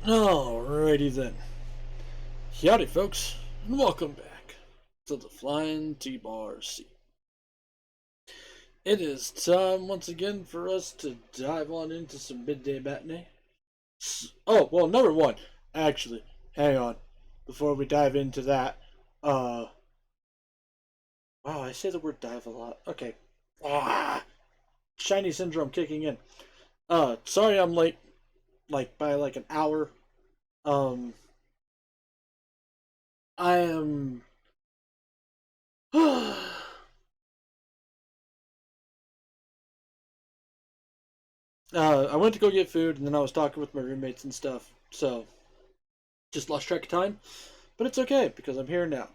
Alrighty then. Howdy folks, and welcome back to the Flying T-Bar seat. It is time once again for us to dive on into some midday matinee. Oh, well, number one, actually, hang on. Before we dive into that, wow, I say the word dive a lot. Okay. Shiny syndrome kicking in. Sorry I'm late, by an hour. I am I went to go get food, and then I was talking with my roommates and stuff, so just lost track of time. But it's okay, because I'm here now.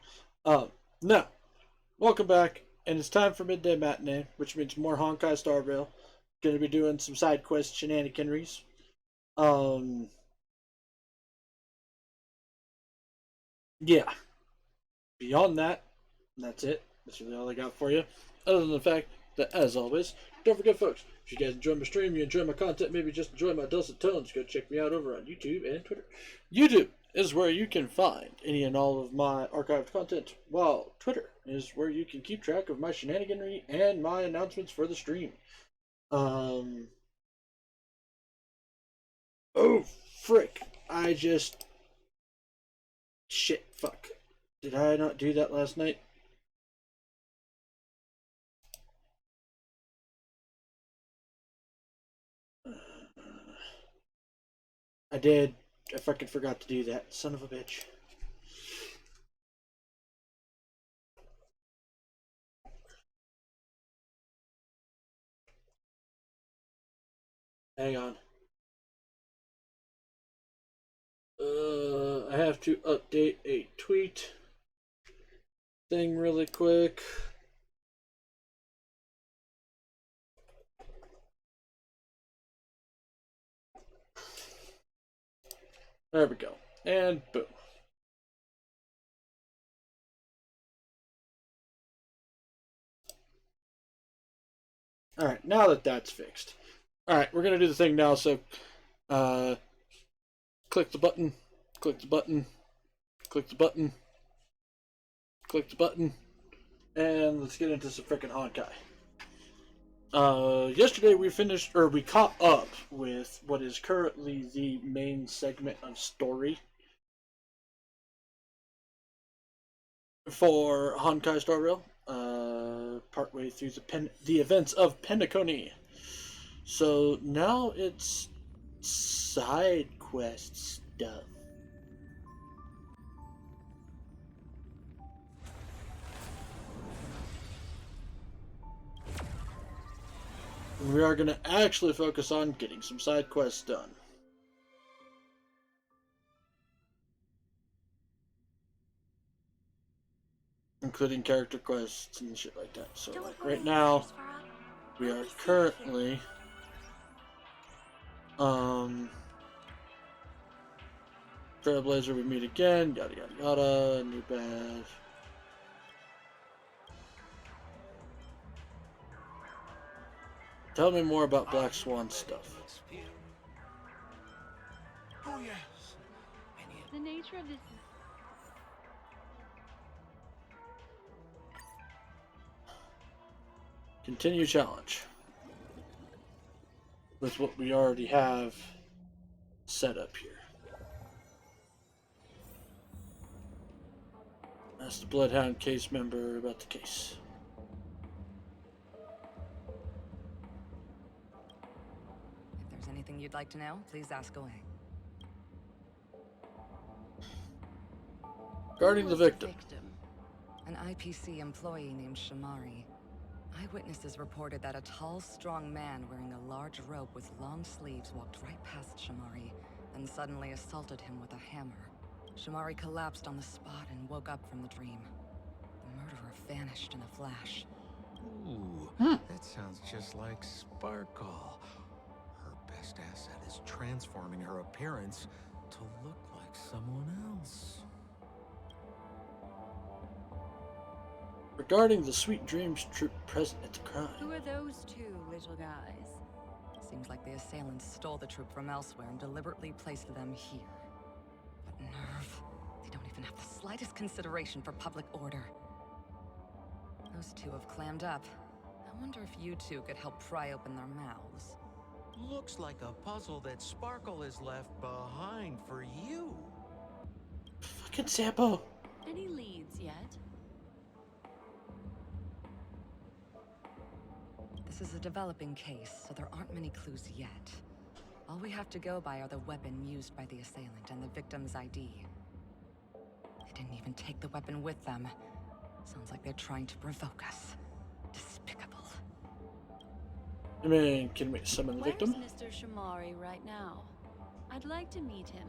Now, welcome back, and it's time for Midday Matinee, which means more Honkai Star Rail. Gonna be doing some side quest shenanigans. Um, yeah. Beyond that, that's it. That's really all I got for you. Other than the fact that, as always, don't forget, folks, if you guys enjoy my stream, you enjoy my content, maybe just enjoy my dulcet tones, go check me out over on YouTube and Twitter. YouTube is where you can find any and all of my archived content, while Twitter is where you can keep track of my shenaniganry and my announcements for the stream. Oh, frick. Shit, fuck. Did I not do that last night? I did. I fucking forgot to do that. Son of a bitch. Hang on. I have to update a tweet thing really quick. There we go. And boom. Alright, now that that's fixed. Alright, we're gonna do the thing now, so click the button, click the button, click the button, click the button, and let's get into some freaking Honkai. Yesterday we caught up with what is currently the main segment of story for Honkai Star Rail, partway through the events of Penacony. So now it's side quest stuff. We are going to actually focus on getting some side quests done. Including character quests and shit like that. So like right now, we are currently Trailblazer, we meet again, yada yada yada, new badge. Tell me more about Black Swan stuff. Oh yes. The nature of this. Continue challenge. With what we already have set up here. Ask the Bloodhound case member about the case. If there's anything you'd like to know, please ask away. Guarding the victim. An IPC employee named Shamari. Eyewitnesses reported that a tall, strong man wearing a large robe with long sleeves walked right past Shamari, then suddenly assaulted him with a hammer. Shamari collapsed on the spot and woke up from the dream. The murderer vanished in a flash. Ooh, that sounds just like Sparkle. Her best asset is transforming her appearance to look like someone else. Regarding the Sweet Dreams troop present at the crime. Who are those two little guys? Seems like the assailants stole the troop from elsewhere and deliberately placed them here. nerve. They don't even have the slightest consideration for public order. Those two have clammed up. I wonder if you two could help pry open their mouths. Looks like a puzzle that Sparkle has left behind for you. Fucking Sampo. Any leads yet? This is a developing case, so there aren't many clues yet. All we have to go by are the weapon used by the assailant and the victim's ID. They didn't even take the weapon with them. Sounds like they're trying to provoke us. Despicable. I mean, can we summon the victim? Where's Mr. Shamari right now? I'd like to meet him.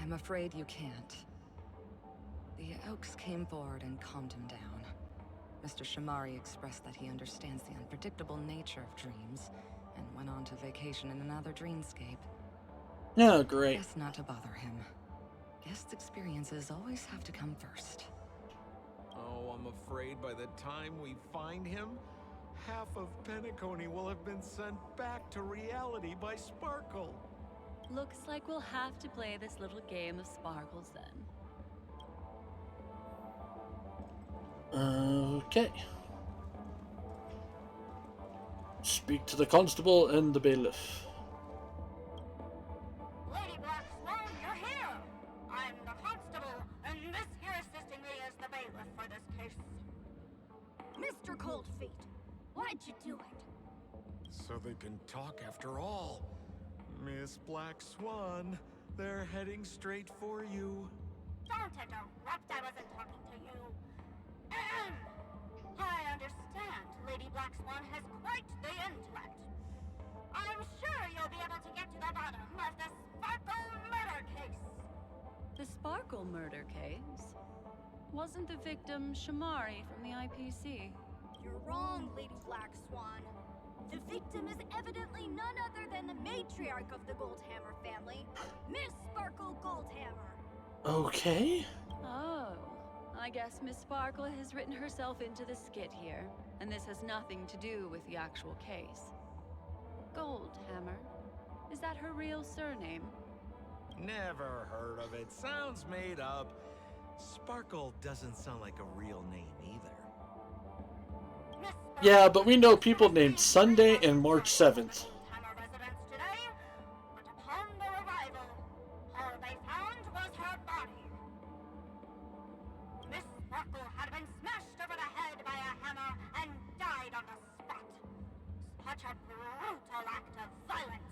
I'm afraid you can't. The Oaks came forward and calmed him down. Mr. Shamari expressed that he understands the unpredictable nature of dreams, and went on to vacation in another dreamscape. Oh, great. Guess not to bother him. Guest experiences always have to come first. Oh, I'm afraid by the time we find him, half of Penacony will have been sent back to reality by Sparkle. Looks like we'll have to play this little game of sparkles then. Okay. Speak to the constable and the bailiff. Lady Black Swan, you're here! I'm the constable, and this here assisting me is the bailiff for this case. Mr. Coldfeet, why'd you do it? So they can talk after all. Miss Black Swan, they're heading straight for you. Don't interrupt, I wasn't talking to you. Ahem. I understand Lady Black Swan has quite the intellect. I'm sure you'll be able to get to the bottom of the Sparkle murder case. The Sparkle murder case? Wasn't the victim Shamari from the IPC? You're wrong, Lady Black Swan. The victim is evidently none other than the matriarch of the Goldhammer family, Miss Sparkle Goldhammer. Okay. Oh, I guess Miss Sparkle has written herself into the skit here, and this has nothing to do with the actual case. Goldhammer? Is that her real surname? Never heard of it. Sounds made up. Sparkle doesn't sound like a real name either. Yeah, but we know people named Sunday and March 7th. Hammer residence today, but upon their arrival, all they found was her body. Miss Sparkle had been smashed over the head by a hammer and died on the spot. Such a brutal act of violence.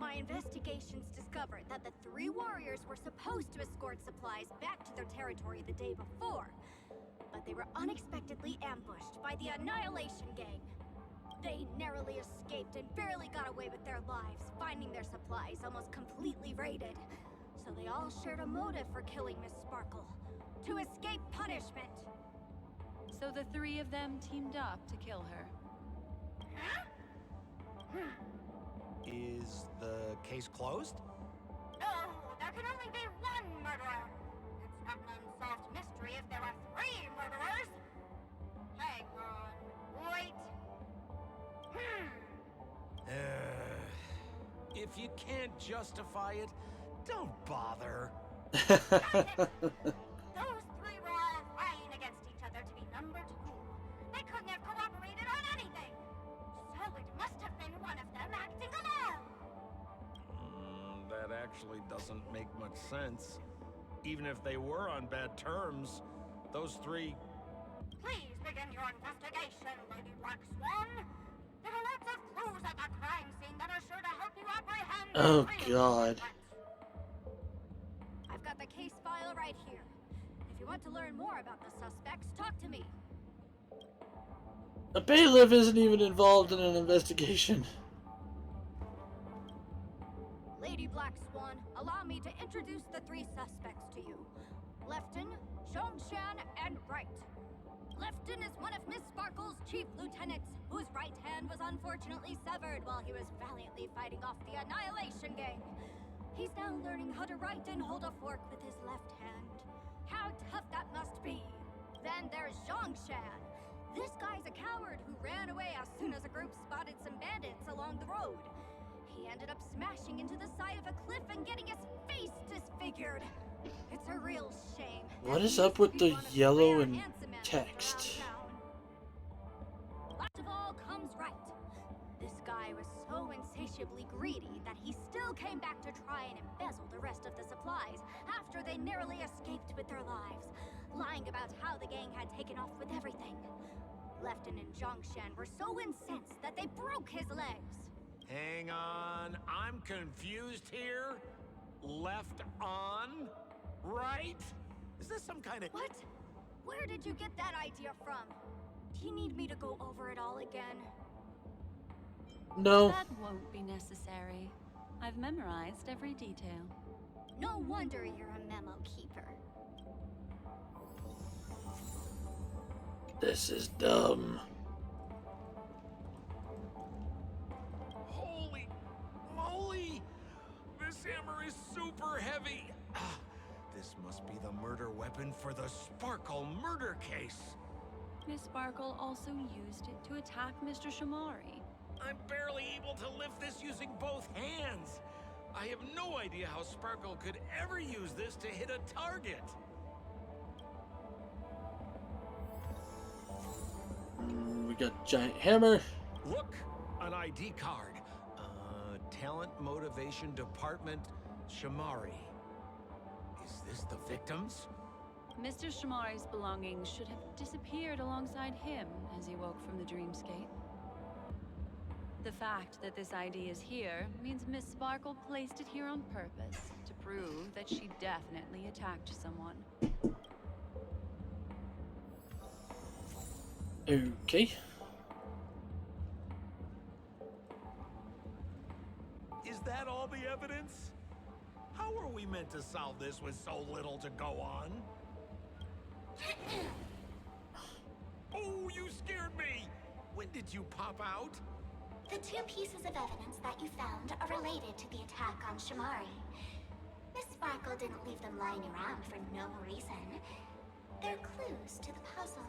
My investigations discovered that the three warriors were supposed to escort supplies back to their territory the day before, but they were unexpectedly ambushed by the Annihilation Gang. They narrowly escaped and barely got away with their lives, finding their supplies almost completely raided. So they all shared a motive for killing Miss Sparkle, to escape punishment. So the three of them teamed up to kill her. Is the case closed? No, there can only be one murderer. It's not an unsolved mystery if there are three murderers. Hang on, wait. If you can't justify it, don't bother. Those three were all vying against each other to be number two. They couldn't have cooperated on anything. So it must have been one of them acting alone. That actually doesn't make much sense. Even if they were on bad terms, those three... Please begin your investigation, Lady Black Swan. There are lots of clues at the crime scene that are sure to help you apprehend the Oh, real God. culprit. I've got the case file right here. If you want to learn more about the suspects, talk to me. A bailiff isn't even involved in an investigation. Lady Black Swan, allow me to introduce the three suspects to you. Lefton, Zhongshan, and Wright. Lefton is one of Miss Sparkle's chief lieutenants, whose right hand was unfortunately severed while he was valiantly fighting off the Annihilation Gang. He's now learning how to write and hold a fork with his left hand. How tough that must be. Then there's Zhongshan. This guy's a coward who ran away as soon as a group spotted some bandits along the road. he ended up smashing into the side of a cliff and getting his face disfigured. It's a real shame. What There is up must with be the one of yellow rare and handsome animals text? around town. Last of all comes right. This guy was so insatiably greedy that he still came back to try and embezzle the rest of the supplies after they narrowly escaped with their lives, lying about how the gang had taken off with everything. Lefton and Zhongshan were so incensed that they broke his legs. Hang on, I'm confused here. Left on? Right? Is this some kind of... What? Where did you get that idea from? Do you need me to go over it all again? No. That won't be necessary. I've memorized every detail. No wonder you're a memo keeper. This is dumb. Holy moly! This hammer is super heavy! Ah, this must be the murder weapon for the Sparkle murder case. Miss Sparkle also used it to attack Mr. Shamari. I'm barely able to lift this using both hands. I have no idea how Sparkle could ever use this to hit a target. We got giant hammer. Look, an ID card. Talent Motivation Department, Shamari. Is this the victims? Mr. Shamari's belongings should have disappeared alongside him as he woke from the dreamscape. The fact that this ID is here means Miss Sparkle placed it here on purpose to prove that she definitely attacked someone. Okay. Is that all the evidence? How are we meant to solve this with so little to go on? Oh, you scared me! When did you pop out? The two pieces of evidence that you found are related to the attack on Shamari. Miss Sparkle didn't leave them lying around for no reason. They're clues to the puzzle.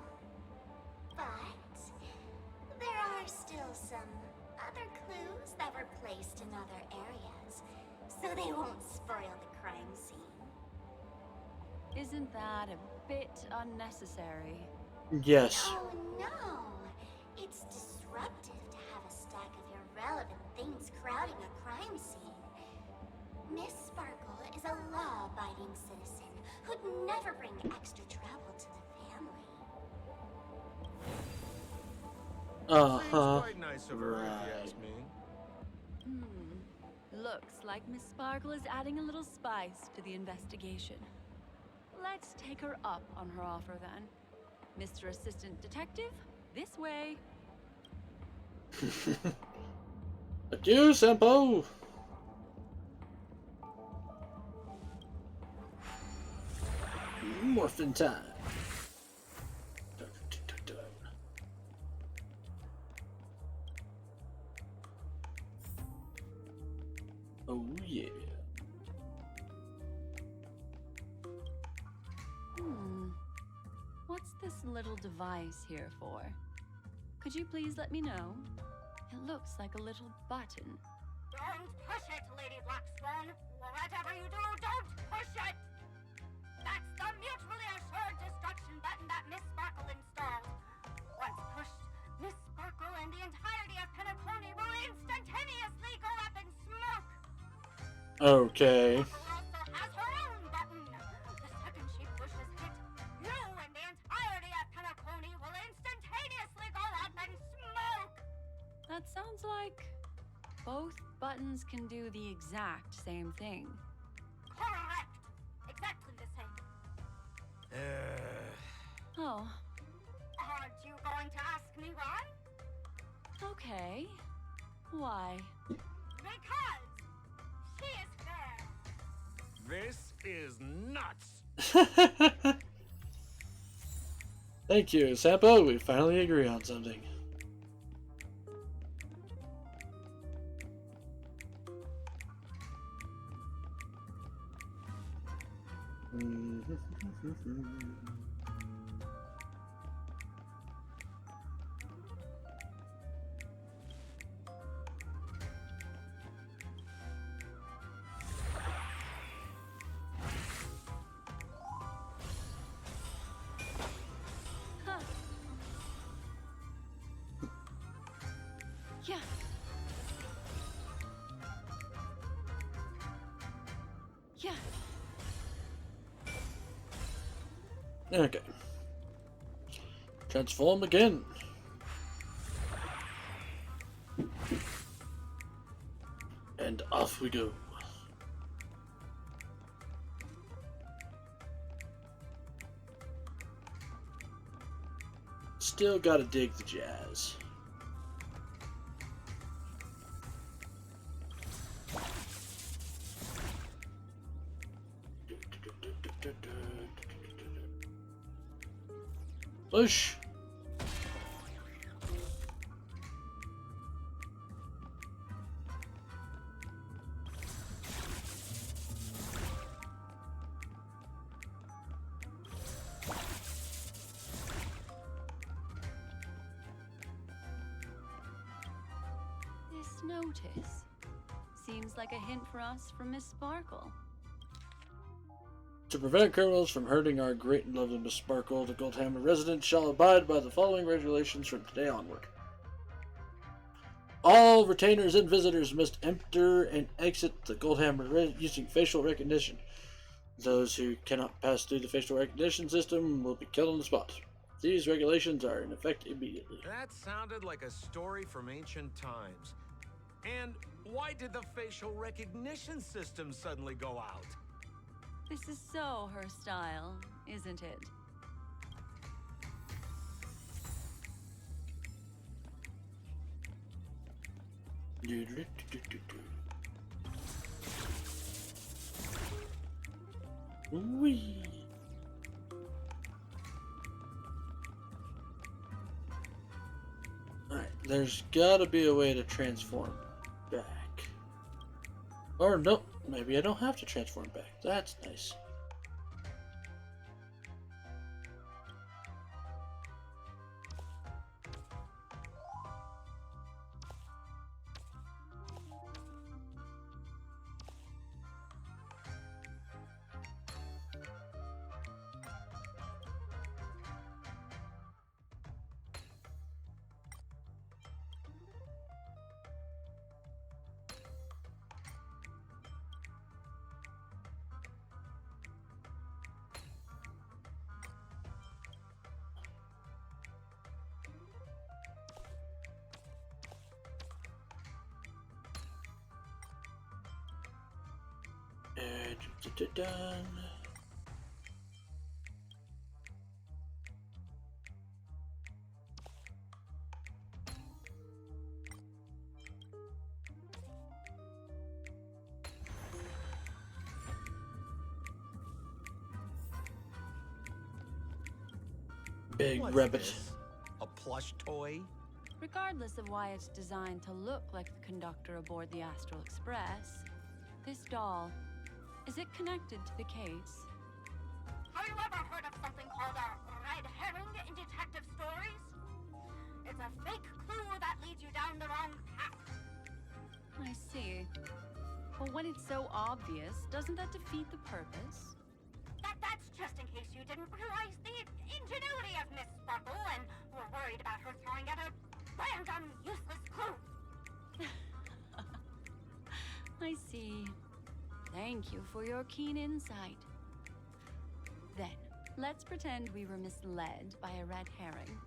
But there are still some other clues that were placed in other areas, so they won't spoil the crime scene. Isn't that a bit unnecessary? Yes. Oh no! It's disruptive to have a stack of irrelevant things crowding a crime scene. Miss Sparkle is a law-abiding citizen who'd never bring extra trouble to the family. Seems quite nice of her, if you ask me. Looks like Miss Sparkle is adding a little spice to the investigation. Let's take her up on her offer then. Mr. Assistant Detective, this way. Adieu, Sampo. Morphin time. Oh yeah. What's this little device here for? Could you please let me know? It looks like a little button. Don't push it, Lady Black Swan. Whatever you do, don't push it! That's the mutually assured destruction button that Miss Sparkle installed. Once pushed, Miss Sparkle and the entirety of Penacony will instantaneously go up in smoke. Okay. Sparkle also has her own button. The second she pushes it, you and the entirety of Penacony will instantaneously go up in smoke. That sounds like both buttons can do the exact same thing. Correct. Exactly the same. Oh, Aren't you going to ask me why? okay. Why? Because she is fair. This is nuts! Thank you, Sampo. We finally agree on something. Okay. Transform again. And off we go. Still gotta dig the jazz. Push. This notice seems like a hint for us from Miss Sparkle. To prevent criminals from hurting our great and lovely Miss Sparkle, the Goldhammer residents shall abide by the following regulations from today onward. All retainers and visitors must enter and exit the Goldhammer using facial recognition. Those who cannot pass through the facial recognition system will be killed on the spot. These regulations are in effect immediately. That sounded like a story from ancient times. And why did the facial recognition system suddenly go out? This is so her style, isn't it? Whee! Alright, there's gotta be a way to transform back. Or nope, maybe I don't have to transform back. That's nice. Done. Big What's rabbit. this? A plush toy? Regardless of why it's designed to look like the conductor aboard the Astral Express, this doll, is it connected to the case? Have you ever heard of something called a red herring in detective stories? It's a fake clue that leads you down the wrong path. I see. But when it's so obvious, doesn't that defeat the purpose? That's just in case you didn't realize the ingenuity of Miss Sparkle and were worried about her throwing out a random useless clue. I see. Thank you for your keen insight. Then, let's pretend we were misled by a red herring.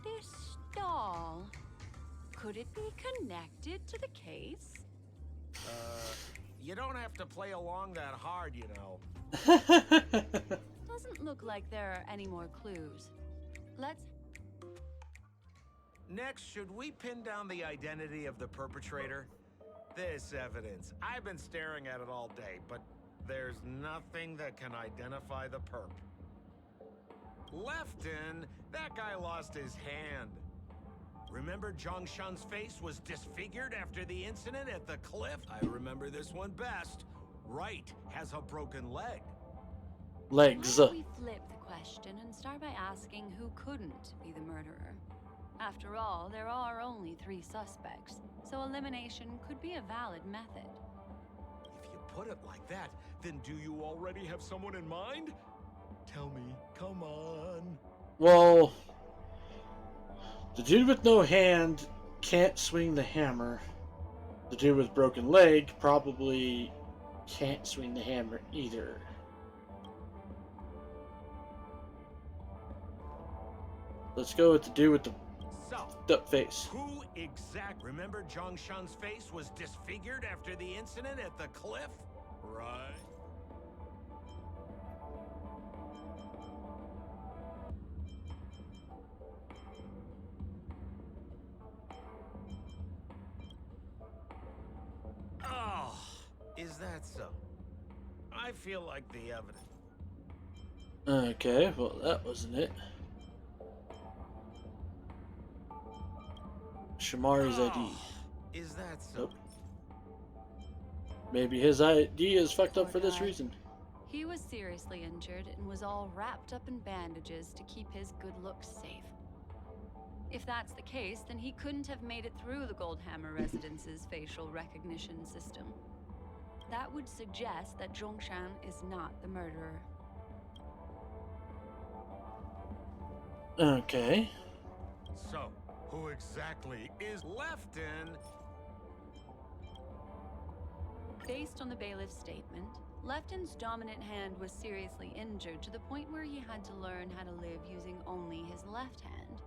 This doll, could it be connected to the case? You don't have to play along that hard, you know. Doesn't look like there are any more clues. Let's... Next, should we pin down the identity of the perpetrator? This evidence, I've been staring at it all day, but there's nothing that can identify the perp. Lefton, that guy lost his hand. Remember Zhongshan's face was disfigured after the incident at the cliff? I remember this one best. Wright has a broken leg. Legs. Why don't we flip the question and start by asking who couldn't be the murderer? After all, there are only 3 suspects, so elimination could be a valid method. If you put it like that, then do you already have someone in mind? Tell me, come on. Well, the dude with no hand can't swing the hammer. The dude with broken leg probably can't swing the hammer either. Let's go with the dude with the So, fucked up face. who remember Zhongshan's face was disfigured after the incident at the cliff? Right. Oh, is that so? I feel like the evidence. Okay, well that wasn't it. Shamari's ID. Oh, is that so? Nope. Maybe his ID is fucked up Poor for this guy. reason. He was seriously injured and was all wrapped up in bandages to keep his good looks safe. If that's the case, then he couldn't have made it through the Goldhammer residence's facial recognition system. That would suggest that Zhongshan is not the murderer. Okay. So, who exactly is Lefton? Based on the bailiff's statement, Lefton's dominant hand was seriously injured to the point where he had to learn how to live using only his left hand.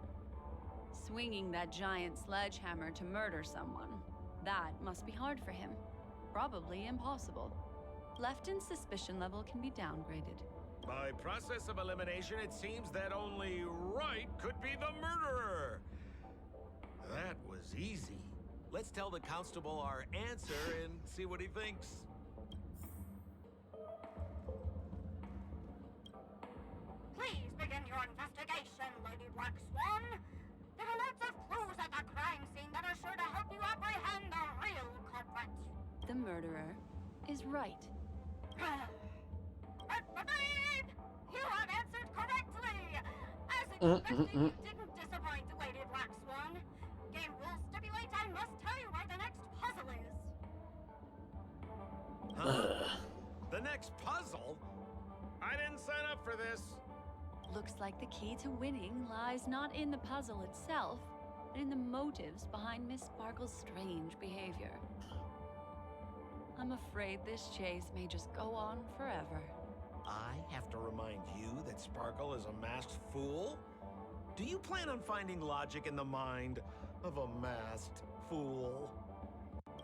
Swinging that giant sledgehammer to murder someone, that must be hard for him. Probably impossible. Lefton's suspicion level can be downgraded. By process of elimination, it seems that only Wright could be the murderer. That was easy. Let's tell the constable our answer and see what he thinks. Please begin your investigation, Lady Black Swan. There are lots of clues at the crime scene that are sure to help you apprehend the real culprit. The murderer is Wright. Babe! You have answered correctly! As expected, you didn't disappoint, Lady Black Swan. Game rules stipulate I must tell you where the next puzzle is. Huh? The next puzzle? I didn't sign up for this. Looks like the key to winning lies not in the puzzle itself, but in the motives behind Miss Sparkle's strange behavior. I'm afraid this chase may just go on forever. I have to remind you that Sparkle is a masked fool? Do you plan on finding logic in the mind of a masked fool?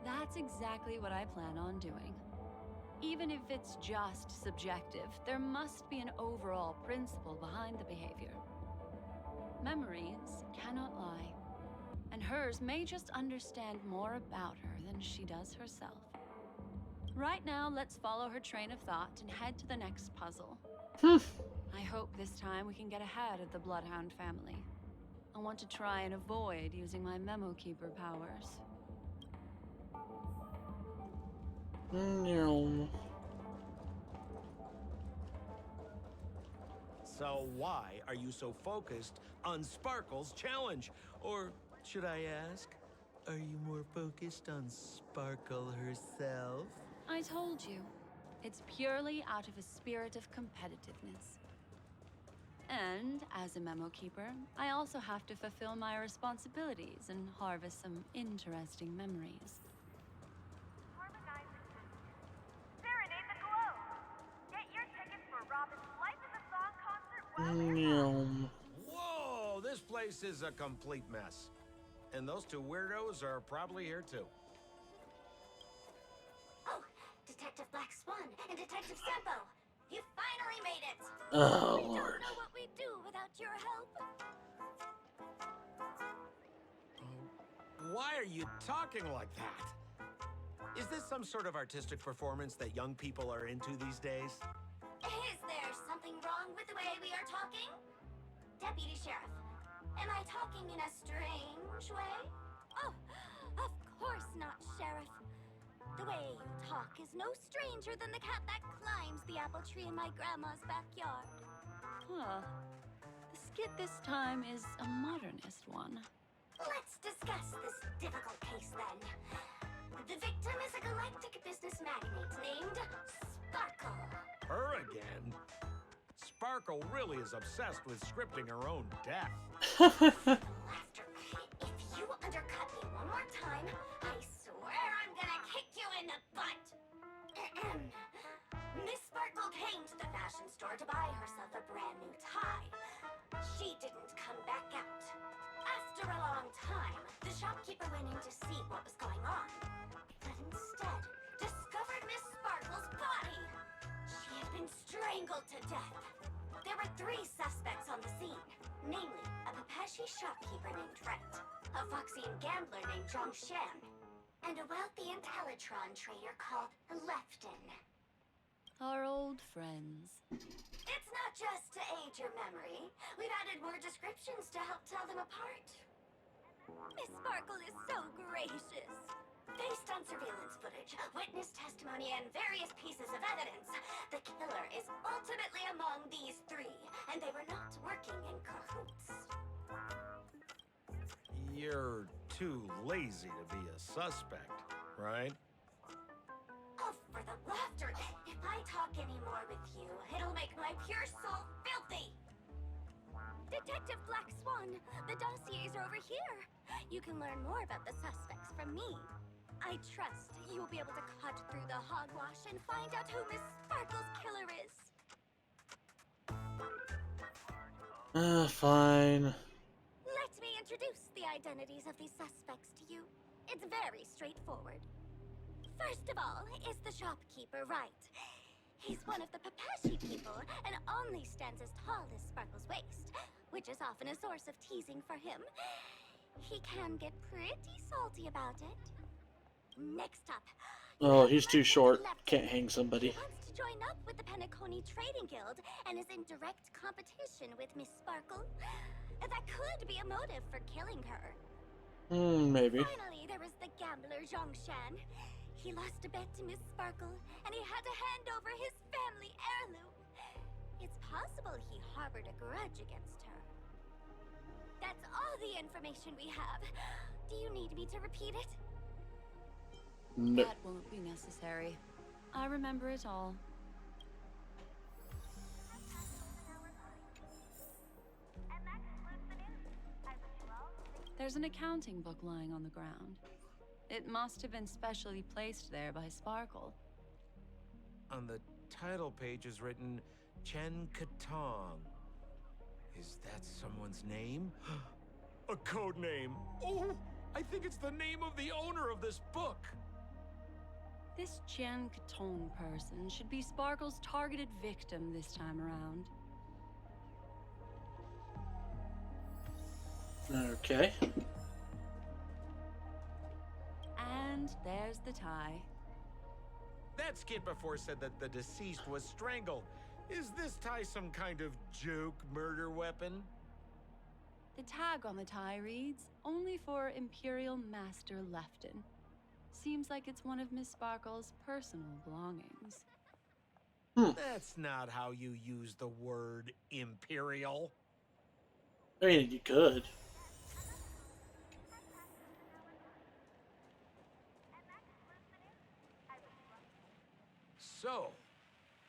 That's exactly what I plan on doing. Even if it's just subjective, there must be an overall principle behind the behavior. Memories cannot lie, and hers may just understand more about her than she does herself. Right now, let's follow her train of thought and head to the next puzzle. I hope this time we can get ahead of the Bloodhound family. I want to try and avoid using my Memo Keeper powers. So why are you so focused on Sparkle's challenge? Or should I ask, are you more focused on Sparkle herself? I told you, it's purely out of a spirit of competitiveness. And as a Memo Keeper, I also have to fulfill my responsibilities and harvest some interesting memories. Harmonize the system. Serenade the globe. Get your tickets for Robin's Life is a Song concert while they're Whoa, this place is a complete mess. And those two weirdos are probably here too. Oh, Detective Black Swan and Detective Sampo. You finally made it! Oh, I Lord. don't know what we'd do without your help. Why are you talking like that? Is this some sort of artistic performance that young people are into these days? Is there something wrong with the way we are talking? Deputy Sheriff, am I talking in a strange way? Oh, of course not, Sheriff. The way you talk is no stranger than the cat that climbs the apple tree in my grandma's backyard. Huh. The skit this time is a modernist one. Let's discuss this difficult case then. The victim is a galactic business magnate named Sparkle. Her again? Sparkle really is obsessed with scripting her own death. Laughter. If you undercut me one more time, I swear I'm gonna kick you in the butt. Miss Sparkle came to the fashion store to buy herself a brand new tie. she didn't come back out. After a long time, the shopkeeper went in to see what was going on, but instead discovered Miss Sparkle's body. She had been strangled to death. There were 3 suspects on the scene, namely a Papashi shopkeeper named Wright, a Foxian gambler named Zhongshan, and a wealthy Intellitron trader called Lefton. Our old friends. It's not just to aid your memory. We've added more descriptions to help tell them apart. Miss Sparkle is so gracious. Based on surveillance footage, witness testimony, and various pieces of evidence, the killer is ultimately among these 3, and they were not working in cahoots. You're too lazy to be a suspect, right? Oh, for the laughter! If I talk any more with you, it'll make my pure soul filthy! Detective Black Swan, the dossiers are over here. You can learn more about the suspects from me. I trust you'll be able to cut through the hogwash and find out who Miss Sparkle's killer is. Fine. Let me introduce the identities of these suspects to you. It's very straightforward. First of all is the shopkeeper, Wright. He's one of the Papashi people and only stands as tall as Sparkle's waist, which is often a source of teasing for him. He can get pretty salty about it. Next up, Oh, he's too short. Can't hang somebody. he wants to join up with the Penacony Trading Guild and is in direct competition with Miss Sparkle. That could be a motive for killing her. Maybe. Finally, there was the gambler Zhongshan. He lost a bet to Miss Sparkle, and he had to hand over his family heirloom. It's possible he harbored a grudge against her. That's all the information we have. Do you need me to repeat it? No. That won't be necessary. I remember it all. And that concludes the news. I wish you all safe. There's an accounting book lying on the ground. It must have been specially placed there by Sparkle. On the title page is written Chen Katong. Is that someone's name? A code name. Oh, I think it's the name of the owner of this book. This Jian Katong person should be Sparkle's targeted victim this time around. Okay. And there's the tie. That skit before said that the deceased was strangled. Is this tie some kind of joke murder weapon? The tag on the tie reads, "Only for Imperial Master Lefton." Seems like it's one of Miss Sparkle's personal belongings. That's not how you use the word imperial. I mean, you could. So,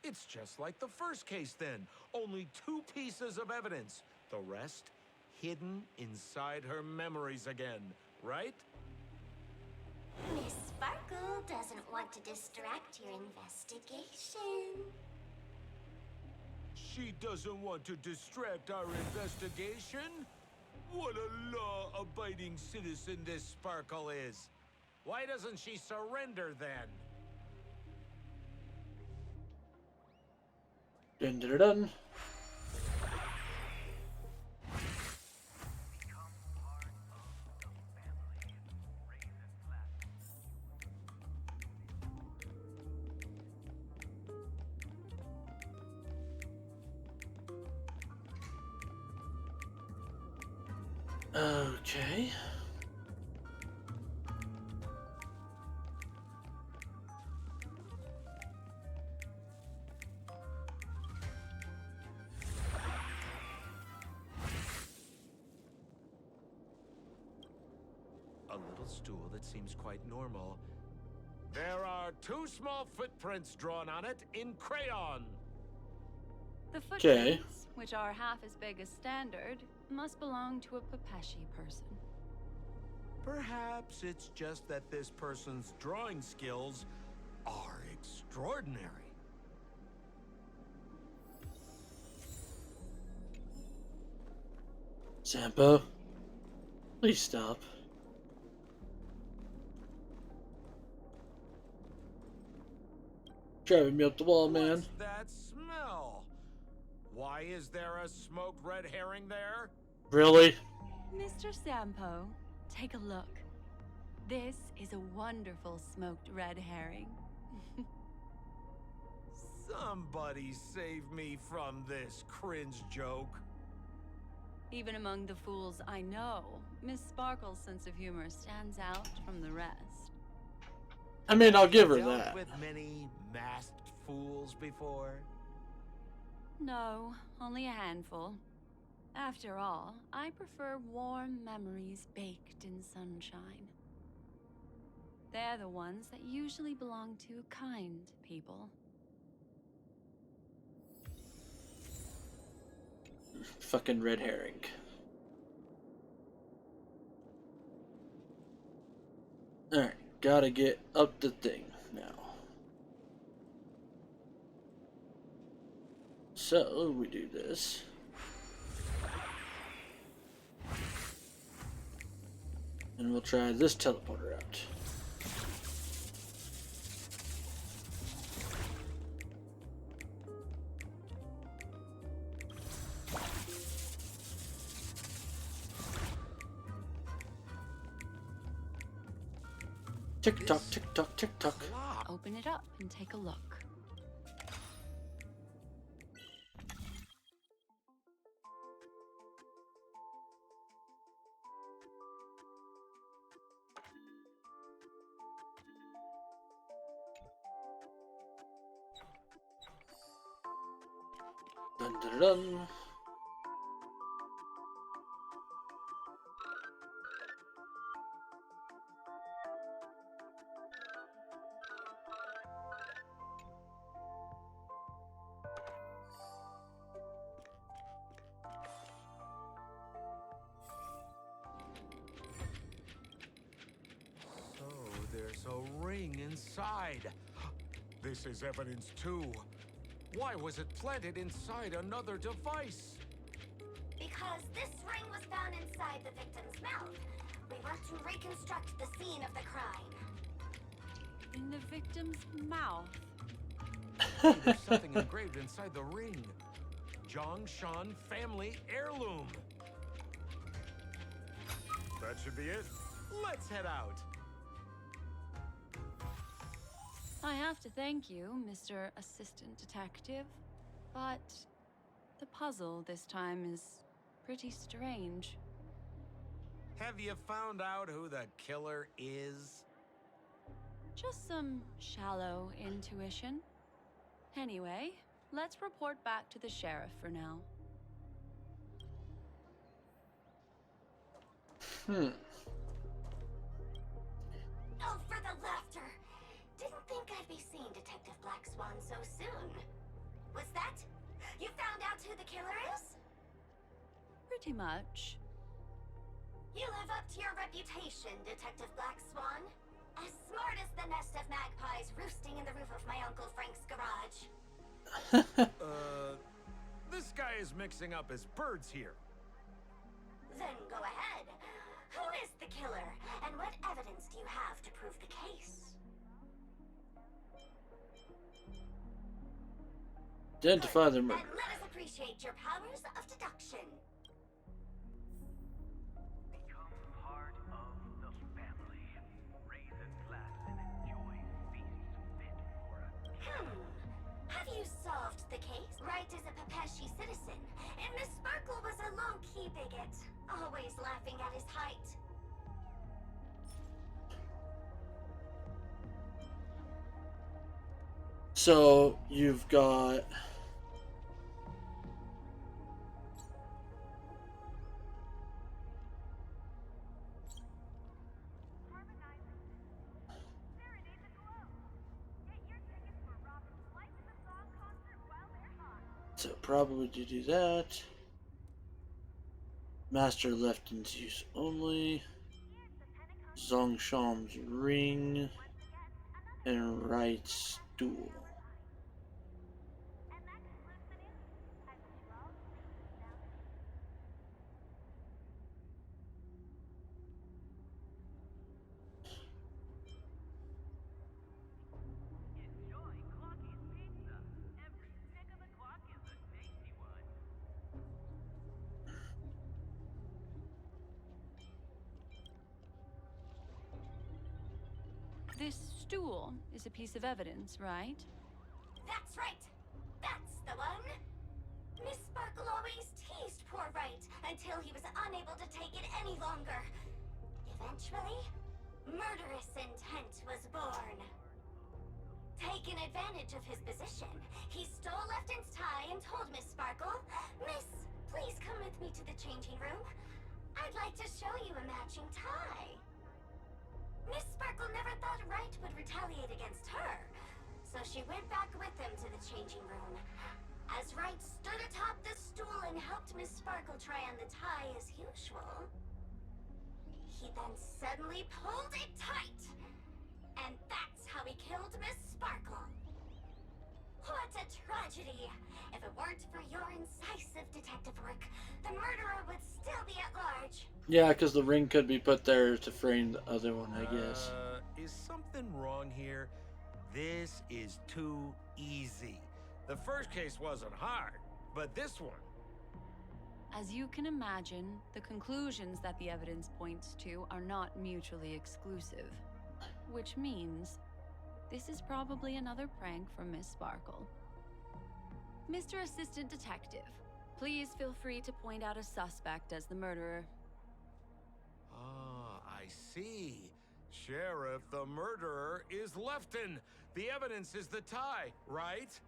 it's just like the first case then. Only 2 pieces of evidence. The rest hidden inside her memories again, right? Miss Sparkle doesn't want to distract your investigation. She doesn't want to distract our investigation? What a law-abiding citizen this Sparkle is. Why doesn't she surrender then? Dun dun dun. Okay. A little stool that seems quite normal. There are 2 small footprints drawn on it in crayon. The footprints, which are half as big as standard, must belong to a Papashi person. Perhaps it's just that this person's drawing skills are extraordinary. Sampo, please stop. Driving me up the wall, man. What's that smell? Why is there a smoked red herring there? Really? Mr. Sampo, take a look. This is a wonderful smoked red herring. Somebody save me from this cringe joke. Even among the fools I know, Miss Sparkle's sense of humor stands out from the rest. I mean, I'll give her Dealt that. with many masked fools before? No, only a handful. After all, I prefer warm memories baked in sunshine. They're the ones that usually belong to kind people. Fucking red herring. Alright, gotta get up the thing now. So, we do this. And we'll try this teleporter out. Tick tock, tick tock, tick tock. Clock. Open it up and take a look. Dun dun dun. So there's a ring inside. This is evidence too. Why was it planted inside another device? Because this ring was found inside the victim's mouth. We want to reconstruct the scene of the crime. In the victim's mouth. There's something engraved inside the ring. Zhongshan family heirloom. That should be it. Let's head out. I have to thank you, Mr. Assistant Detective, but the puzzle this time is pretty strange. Have you found out who the killer is? Just some shallow intuition. Anyway, let's report back to the sheriff for now. Oh, for the laughter! Didn't think I'd be seeing Detective Black Swan so soon. Was that? You found out who the killer is? Pretty much. You live up to your reputation, Detective Black Swan. As smart as the nest of magpies roosting in the roof of my Uncle Frank's garage. This guy is mixing up his birds here. Then go ahead. Who is the killer, and what evidence do you have to prove the case? Identify the Then murderer. let us appreciate your powers of deduction. Become part of the family. Raise a glass and enjoy feasts fit for a Have you solved the case? Right as a Pepeshi citizen, and Miss Sparkle was a low-key bigot, always laughing at his height. So, you've got... Serenade the glow. Get your tickets for Robin's Life in the Song concert while they're hot. So, probably to do that. Master left in use only. Zongsham's ring. And right stool. And that concludes the news. I wish you all safe and sound. This stool is a piece of evidence, right? That's right. That's the one. Miss Sparkle always teased poor Wright until he was unable to take it any longer. Eventually, murderous intent was born. Taking advantage of his position, he stole Lefton's tie and told Miss Sparkle, "Miss, please come with me to the changing room. I'd like to show you a matching tie." Miss Sparkle never thought Wright would retaliate against her, so she went back with him to the changing room. As Wright stood atop the stool and helped Miss Sparkle try on the tie as usual, he then suddenly pulled it tight. And that's how he killed Miss Sparkle. What a tragedy! If it weren't for your incisive detective work, the murderer would still be at large. Yeah, because the ring could be put there to frame the other one, I guess. Is something wrong here? This is too easy. The first case wasn't hard, but this one. As you can imagine, the conclusions that the evidence points to are not mutually exclusive. Which means, this is probably another prank from Miss Sparkle. Mr. Assistant Detective, please feel free to point out a suspect as the murderer. Ah, I see. Sheriff, the murderer is Lefton. The evidence is the tie, right?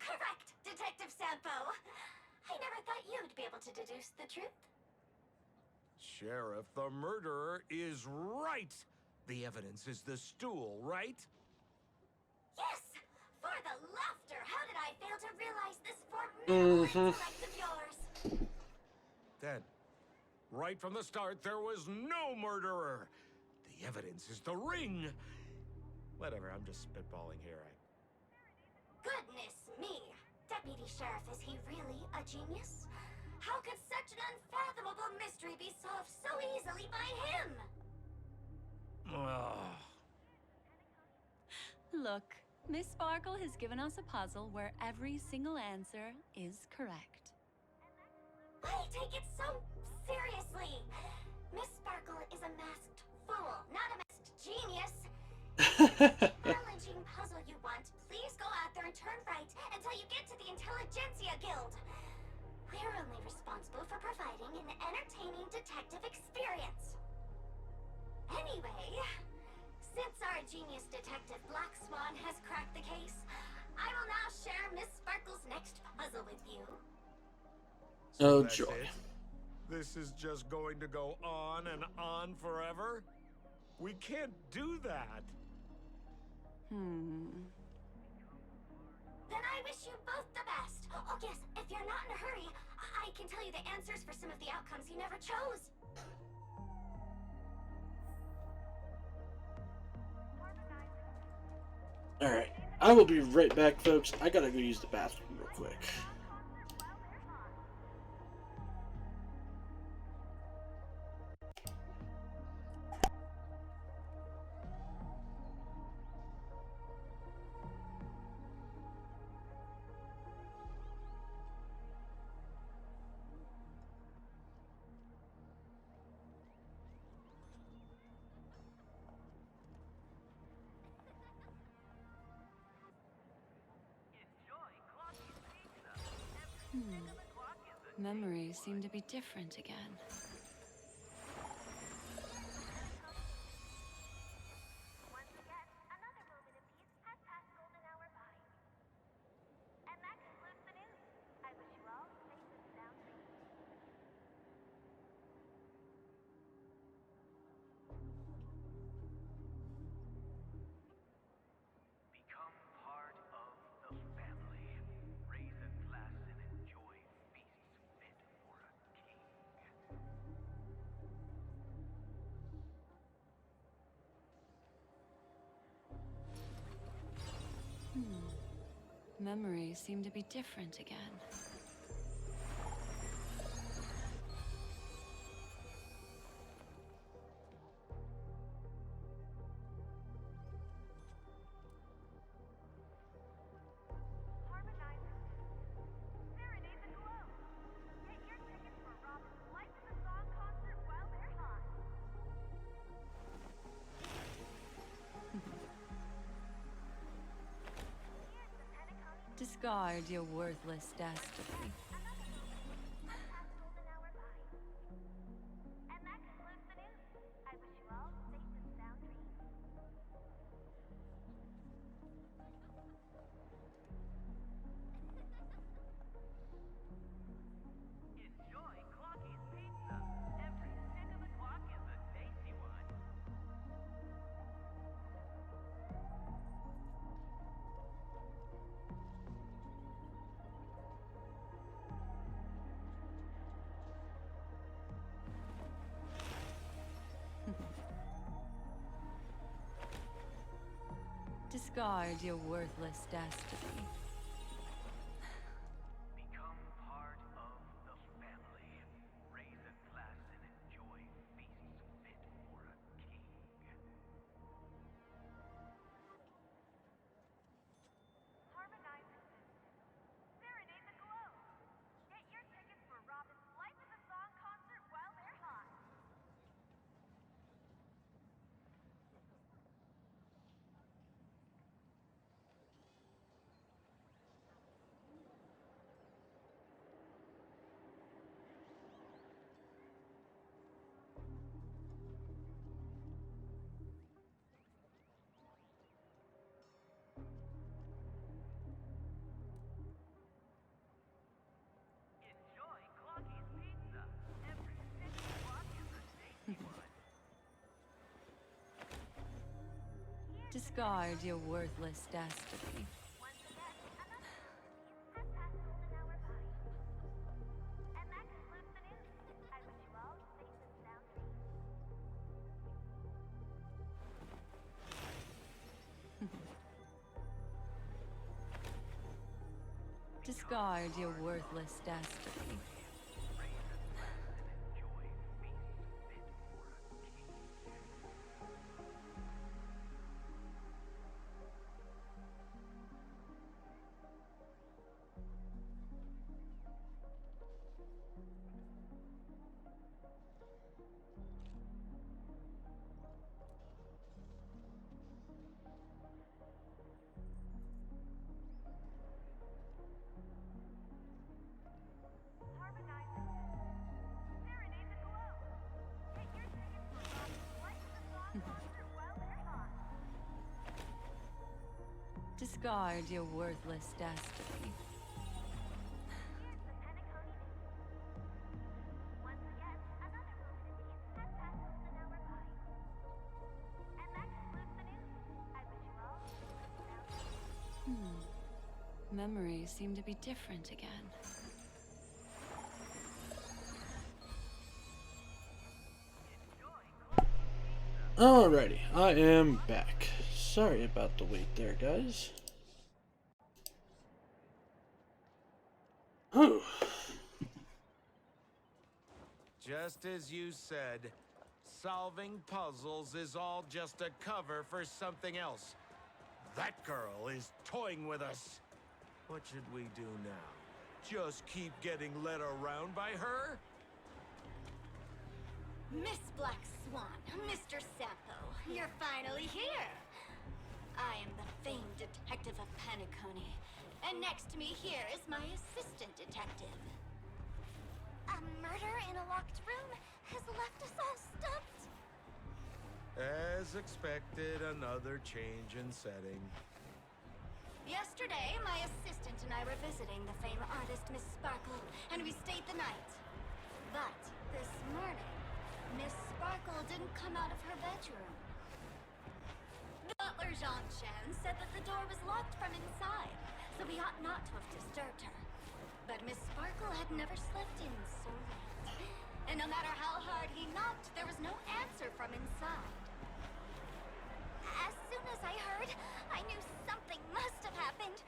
Correct, Detective Sampo. I never thought you'd be able to deduce the truth. Sheriff, the murderer is right. The evidence is the stool, right? Yes! For the laughter, how did I fail to realize this formidable intellect of yours? Then, right from the start, there was no murderer. The evidence is the ring. Whatever, I'm just spitballing here. Goodness me! Deputy Sheriff, is he really a genius? How could such an unfathomable mystery be solved so easily by him? Look, Miss Sparkle has given us a puzzle where every single answer is correct. Why take it so seriously? Miss Sparkle is a masked fool, not a masked genius. Challenging puzzle you want, please go out there and turn right until you get to the Intelligentsia Guild. We're only responsible for providing an entertaining detective experience. Anyway, since our genius detective Black Swan has cracked the case, I will now share Miss Sparkle's next puzzle with you. Oh, That's joy. it? This is just going to go on and on forever? We can't do that. Then I wish you both the best. Oh yes, if you're not in a hurry, I can tell you the answers for some of the outcomes you never chose. Alright, I will be right back, folks. I gotta go use the bathroom real quick. Memories seem to be different again. Once again, another moment of peace has passed golden hour by. And that concludes the news. I wish you all safe and sound sleep. Become part of the family. Raise a glass and enjoy feasts fit for a king. Memories seem to be different again. Harmonize Serenade the glow. Get your tickets for Robin's Life is a Song concert while they're hot. Discard your worthless destiny. And that concludes the news. I wish you all safe and sound dreams. Enjoy Clocky's Pizza. Every stick of the clock is a tasty one. Discard your worthless destiny. Become part of the family. Raise a glass and enjoy feasts fit for a king. Harmonize existence. Serenade the glow. Get your tickets for Robin's Life is a Song concert while they're hot. Enjoy Clocky's Pizza. Every stick of the clock is a tasty one. Discard your worthless destiny. Once again, another movie has passed golden hour by. And that concludes the news. I wish you all safe and sound dreams. Discard your worthless destiny. Raise a glass and enjoy feasts fit for a king. Harmonize existence. Serenade the glow. Get your tickets for Robin's Life is a Song concert while they're hot. Discard your worthless destiny. Here's the Penacony News. Once again, another movie has passed golden hour by. And that concludes the news. I wish you all safe and sound dreams. Memories seem to be different again. Alrighty, I am back. Sorry about the wait there, guys. Oh, Just as you said, solving puzzles is all just a cover for something else. That girl is toying with us. What should we do now? Just keep getting led around by her? Miss Black Swan, Mr. Sampo, you're finally here. I am the famed detective of Penacony, and next to me here is my assistant detective. A murder in a locked room has left us all stumped. As expected, another change in setting. Yesterday, my assistant and I were visiting the famed artist Miss Sparkle, and we stayed the night. But this morning, Miss Sparkle didn't come out of her bedroom. Butler Jean-Chen said that the door was locked from inside, so we ought not to have disturbed her. But Miss Sparkle had never slept in so late. And no matter how hard he knocked, there was no answer from inside. As soon as I heard, I knew something must have happened.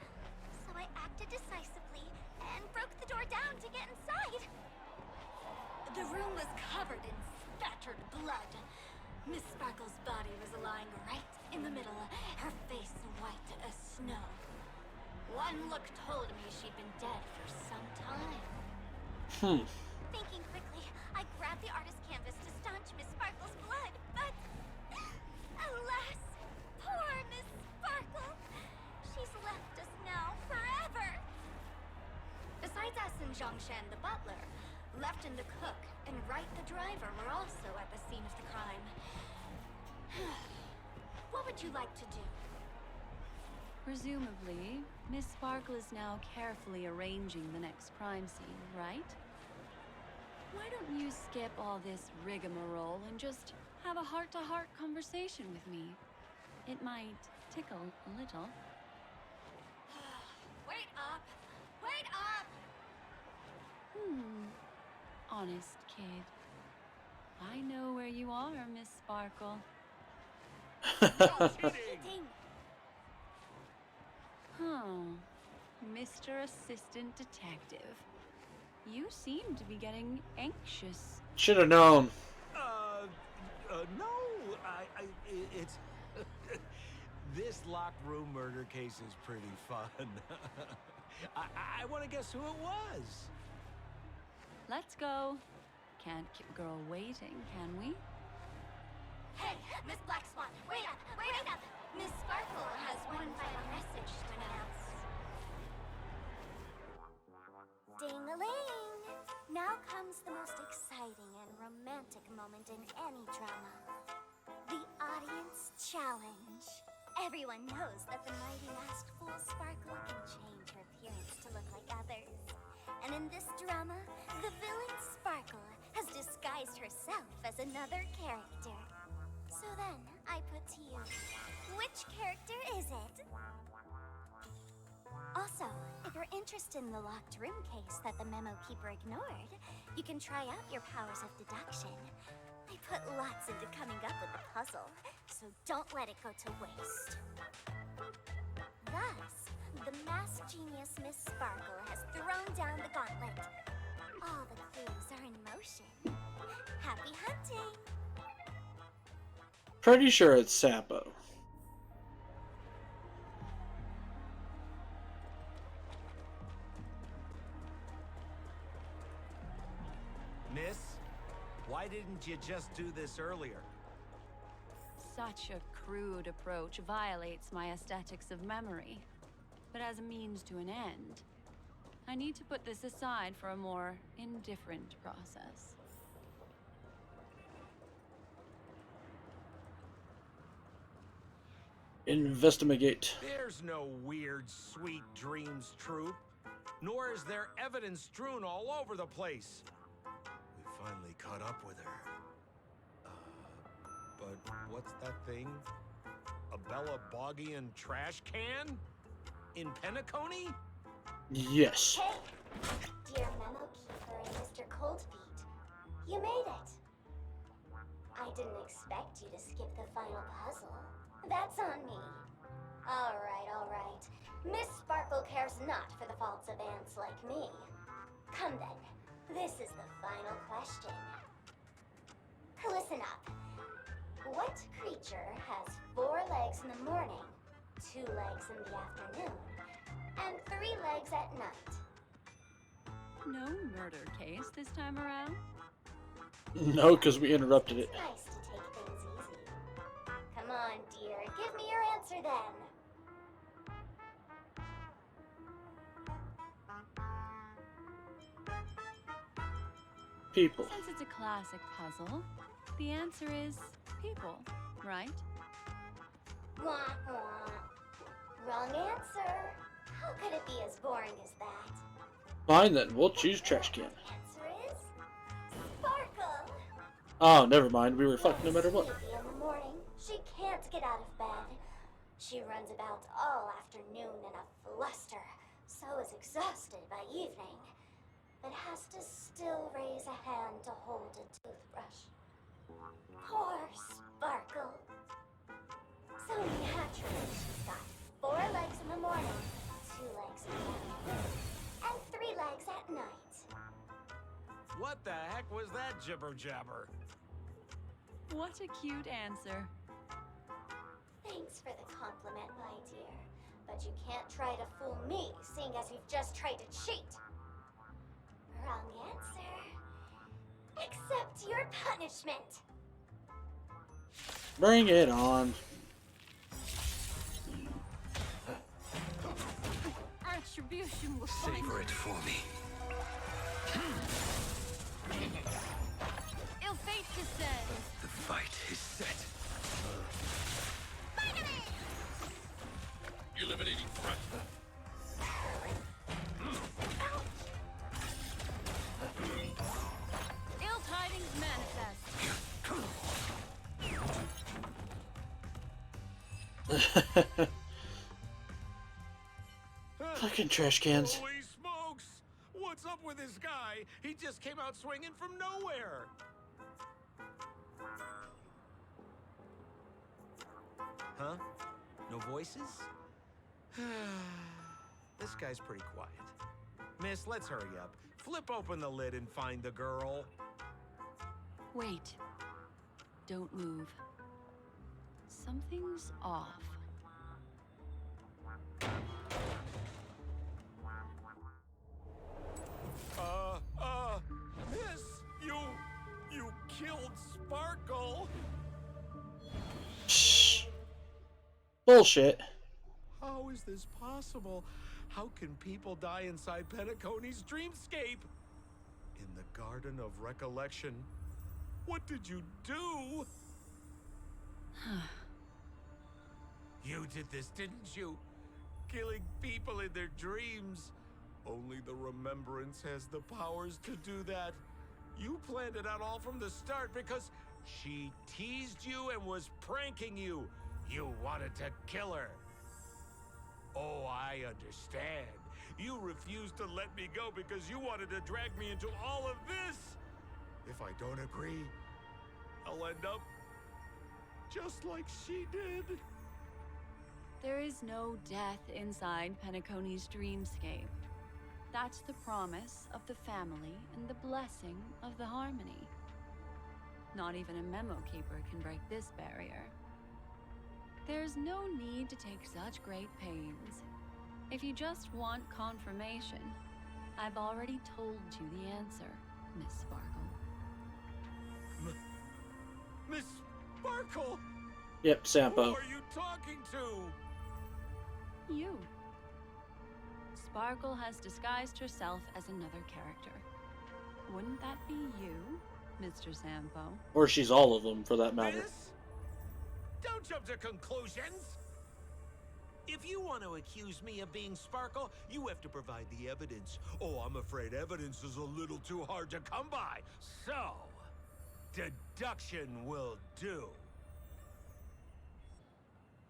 So I acted decisively and broke the door down to get inside. The room was covered in spattered blood. Miss Sparkle's body was lying right in the middle, her face white as snow. One look told me she'd been dead for some time. Thinking quickly, I grabbed the artist canvas to staunch Miss Sparkle's blood, but alas, poor Miss Sparkle. She's left us now forever. Zhongshan the butler, Lefton the cook, and Wright the driver were also at the scene of the crime. What would you like to do? Presumably, Miss Sparkle is now carefully arranging the next crime scene, right? Why don't you skip all this rigmarole and just have a heart-to-heart conversation with me? It might tickle a little. Wait up! Wait up! Honest kid. I know where you are, Miss Sparkle. No kidding! Mr. Assistant Detective. You seem to be getting anxious. Should have known. No, it's... This locked room murder case is pretty fun. I want to guess who it was. Let's go. Can't keep a girl waiting, can we? Hey, Miss Black Swan, wait up! Wait up! Miss Sparkle has one final message to announce. Ding-a-ling! Now comes the most exciting and romantic moment in any drama. The audience challenge. Everyone knows that the mighty masked fool Sparkle can change her appearance to look like others. And in this drama, the villain Sparkle has disguised herself as another character. So then, I put to you, which character is it? Also, if you're interested in the locked room case that the memo keeper ignored, you can try out your powers of deduction. I put lots into coming up with the puzzle, so don't let it go to waste. Thus, the masked genius Miss Sparkle has thrown down the gauntlet. All the clues are in motion. Happy hunting! Pretty sure it's Sapo. Miss, why didn't you just do this earlier? Such a crude approach violates my aesthetics of memory. But as a means to an end, I need to put this aside for a more indifferent process. Investigate. There's no weird, sweet dreams troop. Nor is there evidence strewn all over the place. We finally caught up with her. But what's that thing? A Bella Boggian trash can? In Penacony? Yes. Hey, dear Memo Keeper and Mr. Coldfeet, you made it. I didn't expect you to skip the final puzzle. That's on me. All right. Miss Sparkle cares not for the faults of ants like me. Come then, this is the final question. Listen up. What creature has 4 legs in the morning, 2 legs in the afternoon, and 3 legs at night? No murder case this time around? No, because we interrupted it. It's nice to take things easy. Come on, dear, give me your answer then. People. Since it's a classic puzzle, the answer is people, right? Wah, wah. Wrong answer. How could it be as boring as that? Fine then, we'll choose trash can. Answer is Sparkle. Oh, never mind. We were fucked no matter what. Sleepy in the morning, she can't get out of bed. She runs about all afternoon in a fluster, so is exhausted by evening, but has to still raise a hand to hold a toothbrush. Poor Sparkle. So naturally, she's got 4 legs in the morning, 2 legs in the afternoon, and 3 legs at night. What the heck was that jibber jabber? What a cute answer. Thanks for the compliment, my dear. But you can't try to fool me, seeing as you've just tried to cheat. Wrong answer. Accept your punishment. Bring it on. Attribution will Savor it for me. Ill fate descends. The fight is set. Eliminating threat. Ill tidings manifest. Fucking trash cans. Holy smokes! What's up with this guy? He just came out swinging from nowhere. Huh? No voices? This guy's pretty quiet. Miss, let's hurry up. Flip open the lid and find the girl. Wait. Don't move. Something's off. Miss, you killed Sparkle. Shh. Bullshit. How is this possible? How can people die inside Penacony's dreamscape? In the Garden of Recollection. What did you do? You did this, didn't you? Killing people in their dreams. Only the Remembrance has the powers to do that. You planned it out all from the start because she teased you and was pranking you. You wanted to kill her. Oh, I understand. You refused to let me go because you wanted to drag me into all of this. If I don't agree, I'll end up just like she did. There is no death inside Penacony's dreamscape. That's the promise of the family and the blessing of the harmony. Not even a memo keeper can break this barrier. There's no need to take such great pains. If you just want confirmation, I've already told you the answer, Miss Sparkle. Miss Sparkle? Yep, Who Sampo. are you talking to? You. Sparkle has disguised herself as another character. Wouldn't that be you, Mr. Sampo? Or she's all of them, for that matter. Miss? Don't jump to conclusions. If you want to accuse me of being Sparkle, you have to provide the evidence. Oh, I'm afraid evidence is a little too hard to come by. So, deduction will do.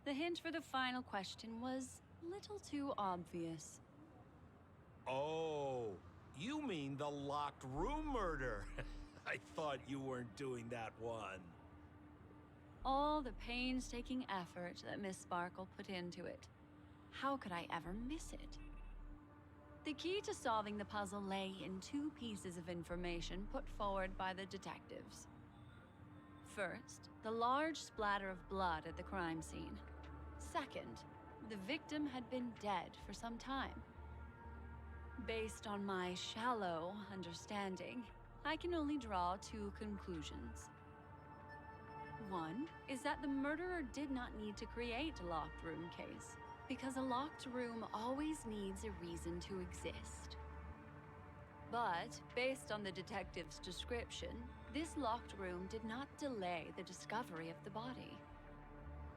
The hint for the final question was a little too obvious. Oh, you mean the locked room murder. I thought you weren't doing that one. All the painstaking effort that Miss Sparkle put into it. How could I ever miss it? The key to solving the puzzle lay in two pieces of information put forward by the detectives. First, the large splatter of blood at the crime scene. Second, the victim had been dead for some time. Based on my shallow understanding, I can only draw two conclusions. One is that the murderer did not need to create a locked room case, because a locked room always needs a reason to exist. But, based on the detective's description, this locked room did not delay the discovery of the body.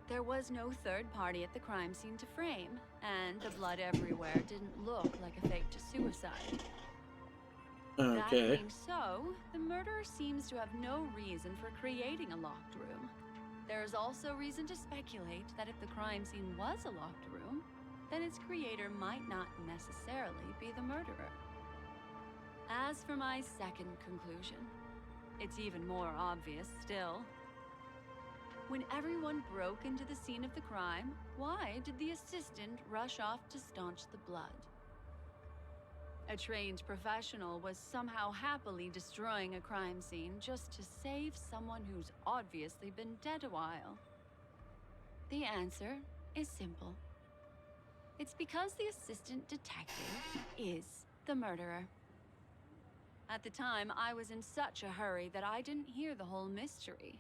There was no third party at the crime scene to frame, and the blood everywhere didn't look like a fake to suicide. That Okay. being so, the murderer seems to have no reason for creating a locked room. There is also reason to speculate that if the crime scene was a locked room, then its creator might not necessarily be the murderer. As for my second conclusion, it's even more obvious still. When everyone broke into the scene of the crime, why did the assistant rush off to staunch the blood? A trained professional was somehow happily destroying a crime scene just to save someone who's obviously been dead a while. The answer is simple. It's because the assistant detective is the murderer. At the time, I was in such a hurry that I didn't hear the whole mystery.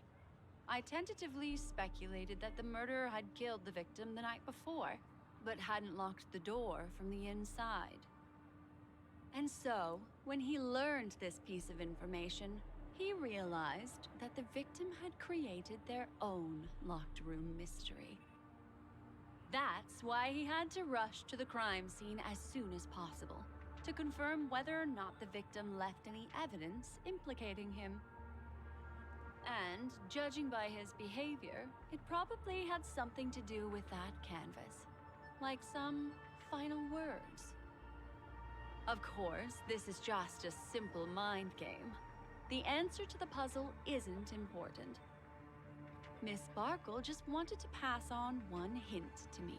I tentatively speculated that the murderer had killed the victim the night before, but hadn't locked the door from the inside. And so, when he learned this piece of information, he realized that the victim had created their own locked room mystery. That's why he had to rush to the crime scene as soon as possible, to confirm whether or not the victim left any evidence implicating him. And, judging by his behavior, it probably had something to do with that canvas. Like some final words. Of course, this is just a simple mind game. The answer to the puzzle isn't important. Miss Sparkle just wanted to pass on one hint to me.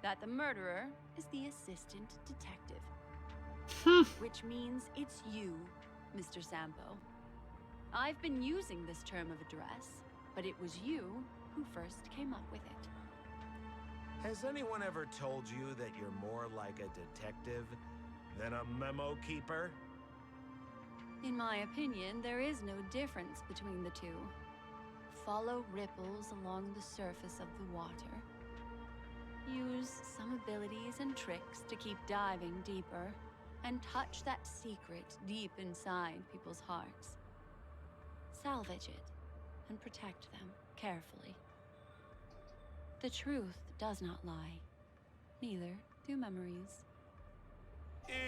That the murderer is the assistant detective. Which means it's you, Mr. Sampo. I've been using this term of address, but it was you who first came up with it. Has anyone ever told you that you're more like a detective than a memo keeper? In my opinion, there is no difference between the two. Follow ripples along the surface of the water. Use some abilities and tricks to keep diving deeper, and touch that secret deep inside people's hearts. Salvage it, and protect them carefully. The truth does not lie. Neither do memories.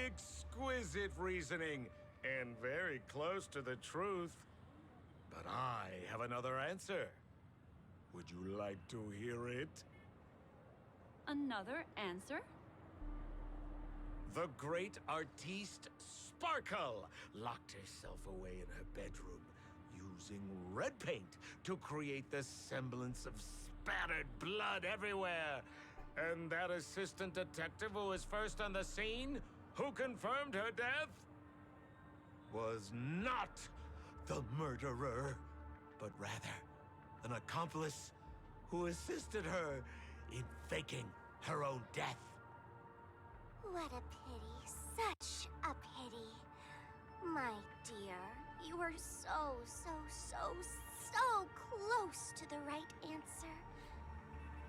Exquisite reasoning, and very close to the truth. But I have another answer. Would you like to hear it? Another answer? The great artiste Sparkle locked herself away in her bedroom using red paint to create the semblance of spattered blood everywhere. And that assistant detective who was first on the scene, who confirmed her death, was not the murderer, but rather an accomplice who assisted her in faking her own death. What a pity. Such a pity. My dear, you were so close to the right answer.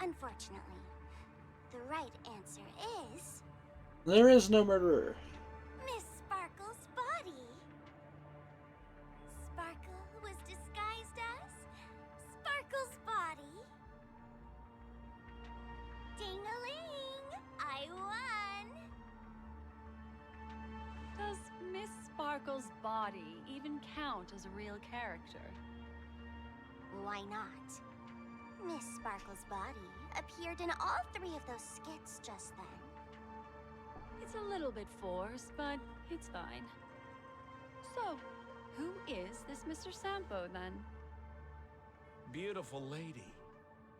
Unfortunately, the right answer is... There is no murderer. Miss Sparkle's body. Sparkle was disguised as Sparkle's body. Ding-a-ling! I won! Does Miss Sparkle's body even count as a real character? Why not? Miss Sparkle's body appeared in all 3 of those skits just then. It's a little bit forced, but it's fine. So, who is this Mr. Sampo, then? Beautiful lady,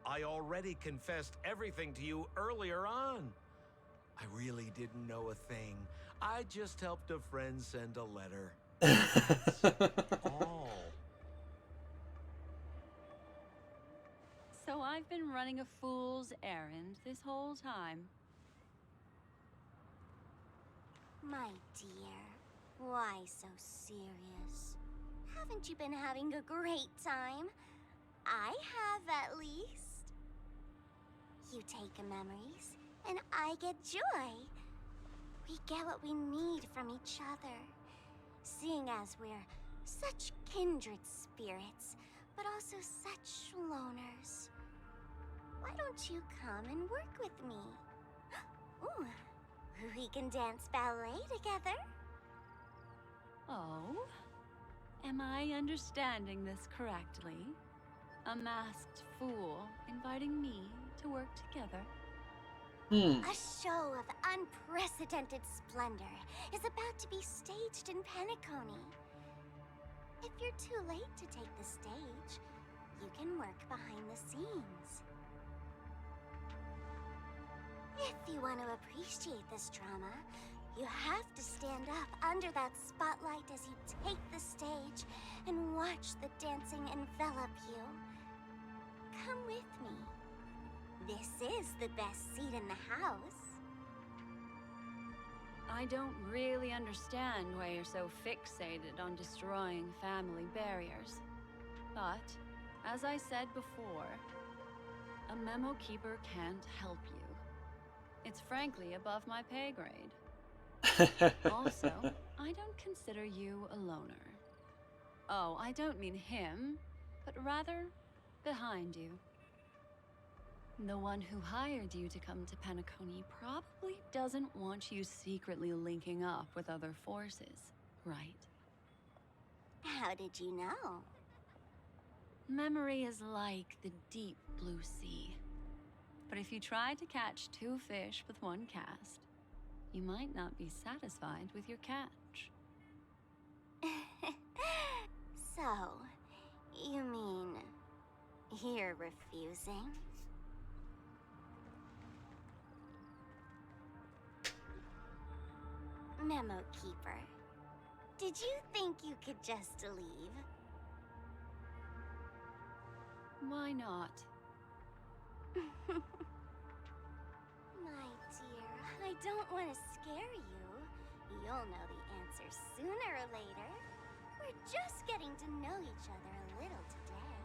I already confessed everything to you earlier on. I really didn't know a thing. I just helped a friend send a letter. That's all. So I've been running a fool's errand this whole time. My dear, why so serious? Haven't you been having a great time? I have, at least. You take memories, and I get joy. We get what we need from each other, seeing as we're such kindred spirits, but also such loners. Why don't you come and work with me? Ooh, we can dance ballet together. Oh? Am I understanding this correctly? A masked fool inviting me to work together? A show of unprecedented splendor is about to be staged in Penacony. If you're too late to take the stage, you can work behind the scenes. If you want to appreciate this drama, you have to stand up under that spotlight as you take the stage and watch the dancing envelop you. Come with me. This is the best seat in the house. I don't really understand why you're so fixated on destroying family barriers. But, as I said before, a memo keeper can't help you. It's frankly above my pay grade. Also, I don't consider you a loner. Oh, I don't mean him, but rather behind you. The one who hired you to come to Penacony probably doesn't want you secretly linking up with other forces, right? How did you know? Memory is like the deep blue sea. But if you try to catch two fish with one cast, you might not be satisfied with your catch. So, you mean you're refusing? Memo Keeper, did you think you could just leave? Why not? My dear, I don't want to scare you. You'll know the answer sooner or later. We're just getting to know each other a little today.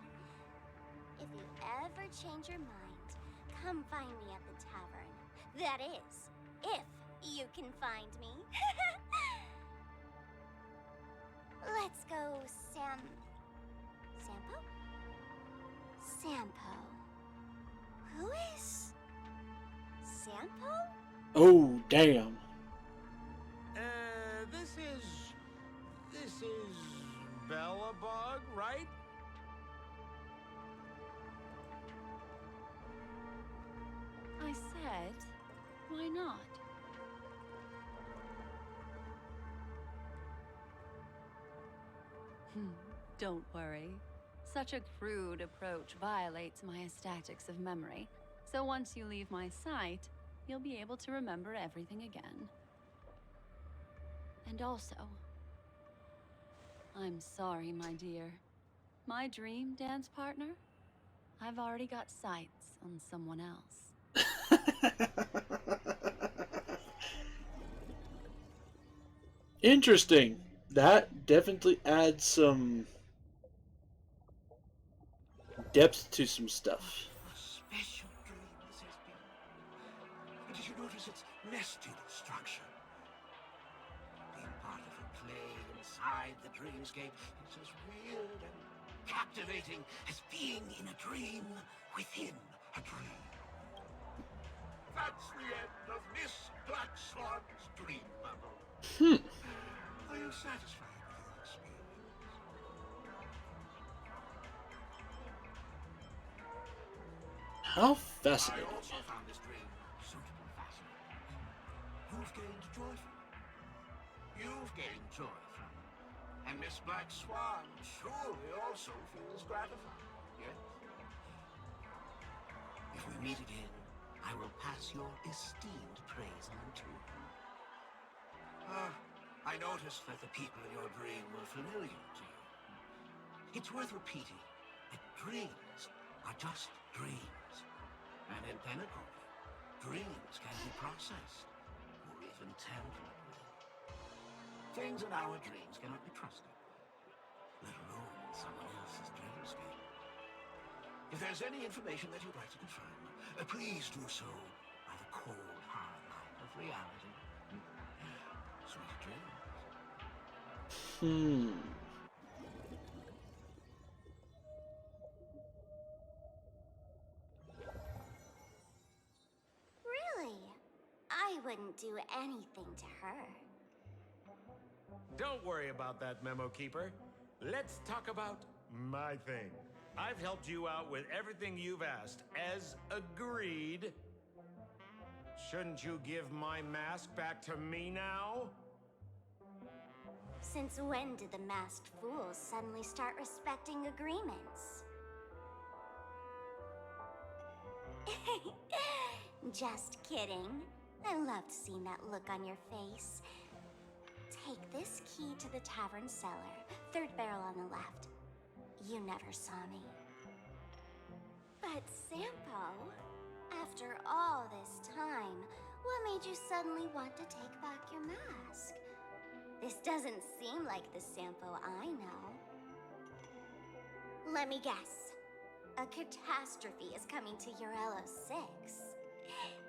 If you ever change your mind, come find me at the tavern. That is, if you can find me. Let's go, Sampo? Sampo. Who is Sampo? Oh, damn. This is Bellabug, right? I said, why not? Don't worry. Such a crude approach violates my statics of memory. So once you leave my sight, you'll be able to remember everything again. And also, I'm sorry, my dear. My dream dance partner? I've already got sights on someone else. Interesting. That definitely adds some depth to some stuff. A special dream this has been. But did you notice its nested structure? Being part of a play inside the dreamscape is as weird and captivating as being in a dream within a dream. That's the end of Miss Black Swan's dream bubble. Are you satisfied with your experience? How I fascinating. also found this dream suitably fascinating. You've gained joy from it. You've gained joy from it. And Miss Black Swan surely also feels gratified, yes? If we meet again, I will pass your esteemed praise on to you. I noticed that the people in your dream were familiar to you. It's worth repeating that dreams are just dreams. And in Penacony, dreams can be processed, or even tampered with. Things in our dreams cannot be trusted, let alone in someone else's dreamscape. If there's any information that you'd like to confirm, please do so by the cold, hard light of reality. Sweet dreams. Really? I wouldn't do anything to her. Don't worry about that, Memo Keeper. Let's talk about my thing. I've helped you out with everything you've asked, as agreed. Shouldn't you give my mask back to me now? Since when did the masked fools suddenly start respecting agreements? Just kidding. I loved seeing that look on your face. Take this key to the tavern cellar, third barrel on the left. You never saw me. But Sampo, after all this time, what made you suddenly want to take back your mask? This doesn't seem like the Sampo I know. Let me guess. A catastrophe is coming to Urello 6.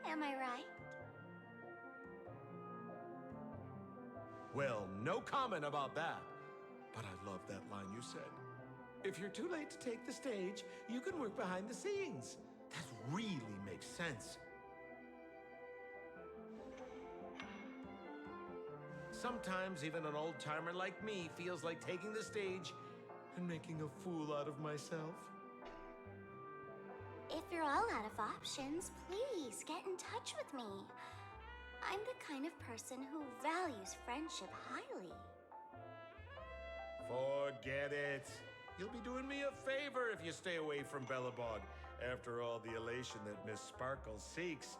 Am I right? Well, no comment about that. But I love that line you said. If you're too late to take the stage, you can work behind the scenes. That really makes sense. Sometimes even an old-timer like me feels like taking the stage and making a fool out of myself. If you're all out of options, please get in touch with me. I'm the kind of person who values friendship highly. Forget it. You'll be doing me a favor if you stay away from Bellabog. After all, the elation that Miss Sparkle seeks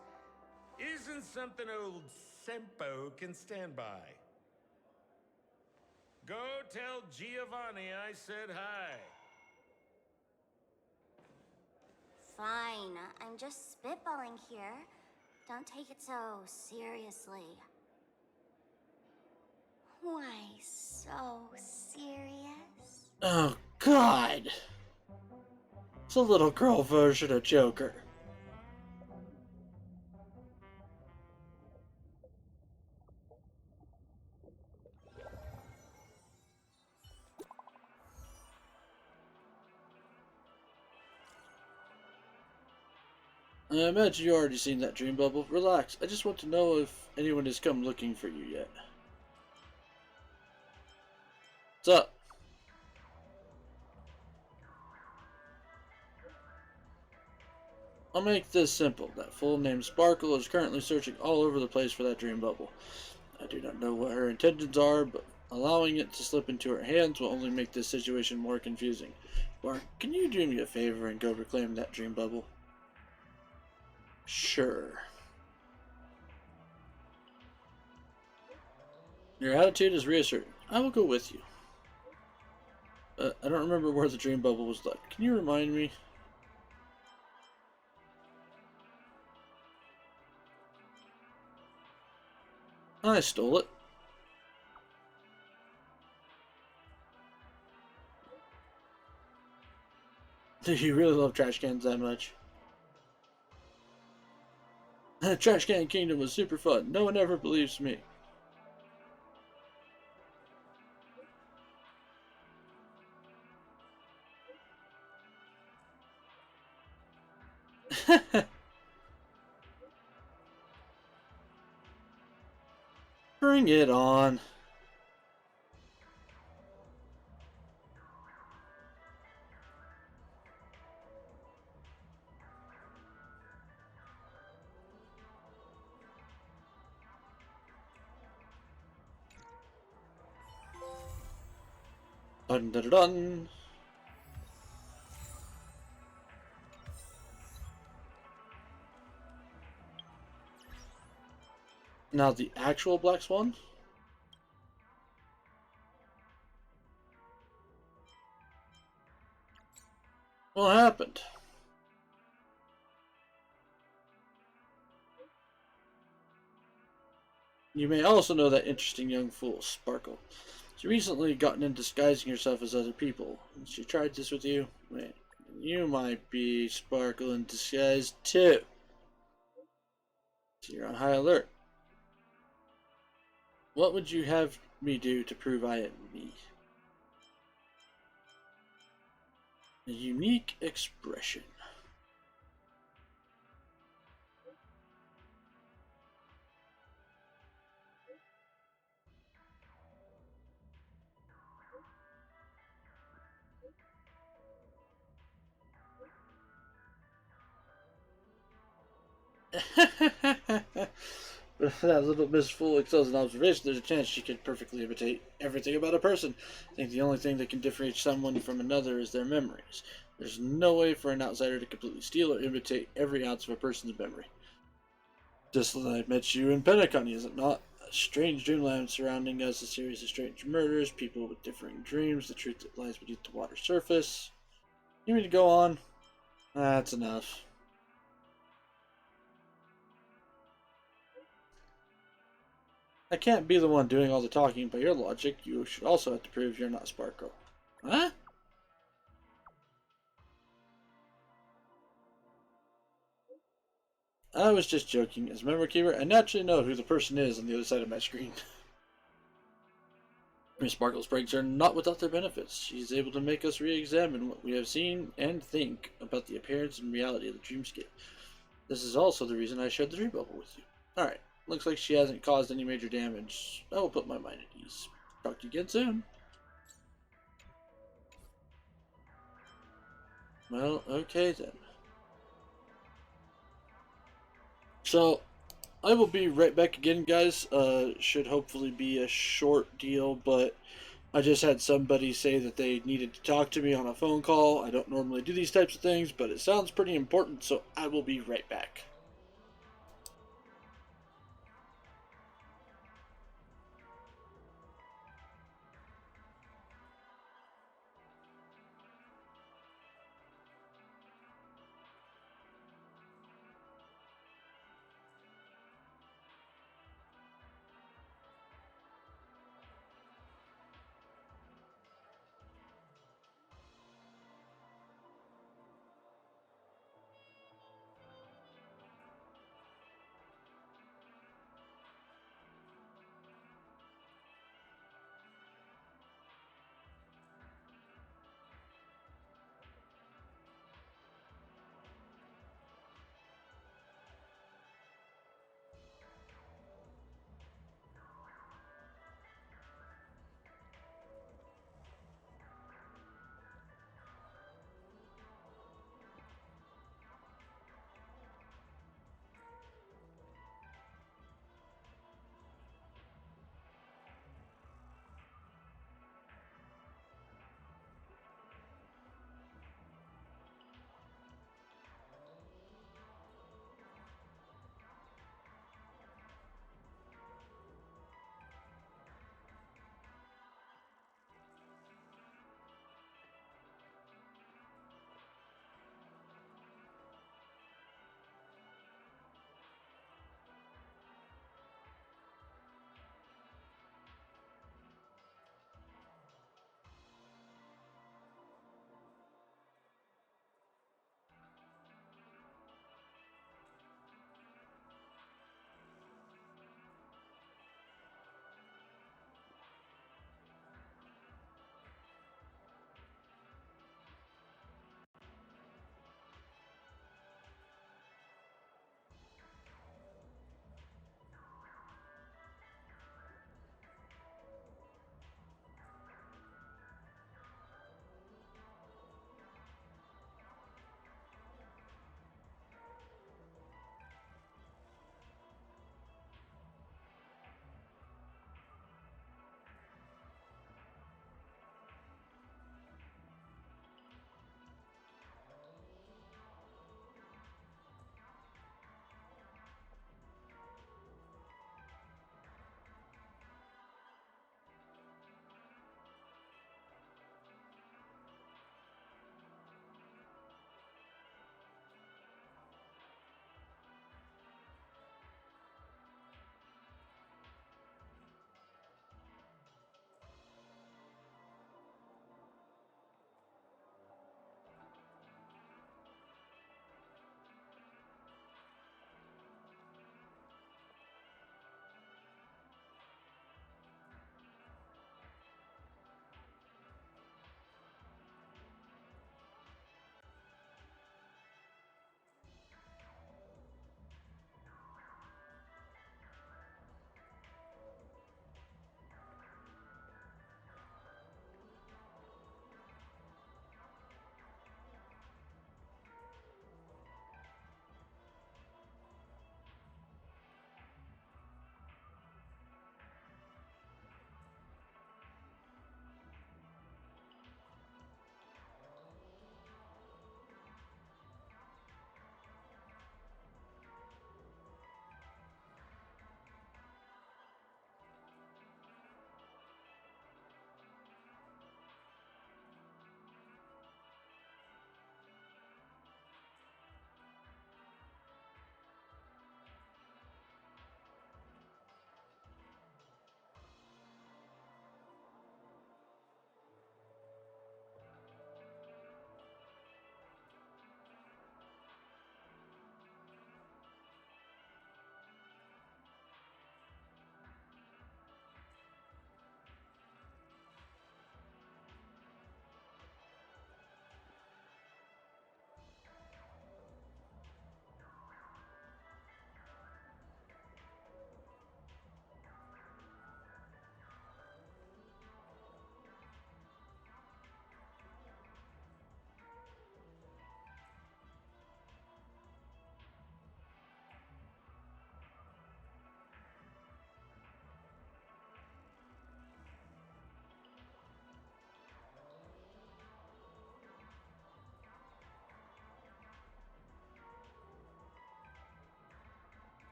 isn't something old Sempo can stand by. Go tell Giovanni I said hi. Fine, I'm just spitballing here. Don't take it so seriously. Why so serious? Oh, God! It's a little girl version of Joker. I imagine you already seen that dream bubble. Relax, I just want to know if anyone has come looking for you yet. What's up? I'll make this simple. That fool named Sparkle is currently searching all over the place for that dream bubble. I do not know what her intentions are, but allowing it to slip into her hands will only make this situation more confusing. Or, can you do me a favor and go reclaim that dream bubble? Sure. Your attitude is reassuring. I will go with you. I don't remember where the dream bubble was left. Can you remind me? I stole it. Do you really love trash cans that much? Trash Can Kingdom was super fun. No one ever believes me. Bring it on. Dun dun dun dun. Now the actual Black Swan? What happened? You may also know that interesting young fool, Sparkle. She recently gotten in disguising herself as other people. She tried this with you. Wait, you might be Sparkle in disguise too. So you're on high alert. What would you have me do to prove I am me? A unique expression. If that little Miss Fool excels in observation, there's a chance she could perfectly imitate everything about a person. I think the only thing that can differentiate someone from another is their memories. There's no way for an outsider to completely steal or imitate every ounce of a person's memory. Just as I met you in Pentagon, is it not? A strange dreamland surrounding us, a series of strange murders, people with differing dreams, the truth that lies beneath the water surface. You mean to go on? That's enough. I can't be the one doing all the talking by your logic. You should also have to prove you're not Sparkle. Huh? I was just joking. As a memory keeper, I naturally know who the person is on the other side of my screen. Miss Sparkle's pranks are not without their benefits. She's able to make us re-examine what we have seen and think about the appearance and reality of the dreamscape. This is also the reason I shared the dream bubble with you. Alright, looks like she hasn't caused any major damage. I will put my mind at ease. Talk to you again soon. Well, okay then. So, I will be right back again, guys. Should hopefully be a short deal, but I just had somebody say that they needed to talk to me on a phone call. I don't normally do these types of things, but it sounds pretty important, so I will be right back.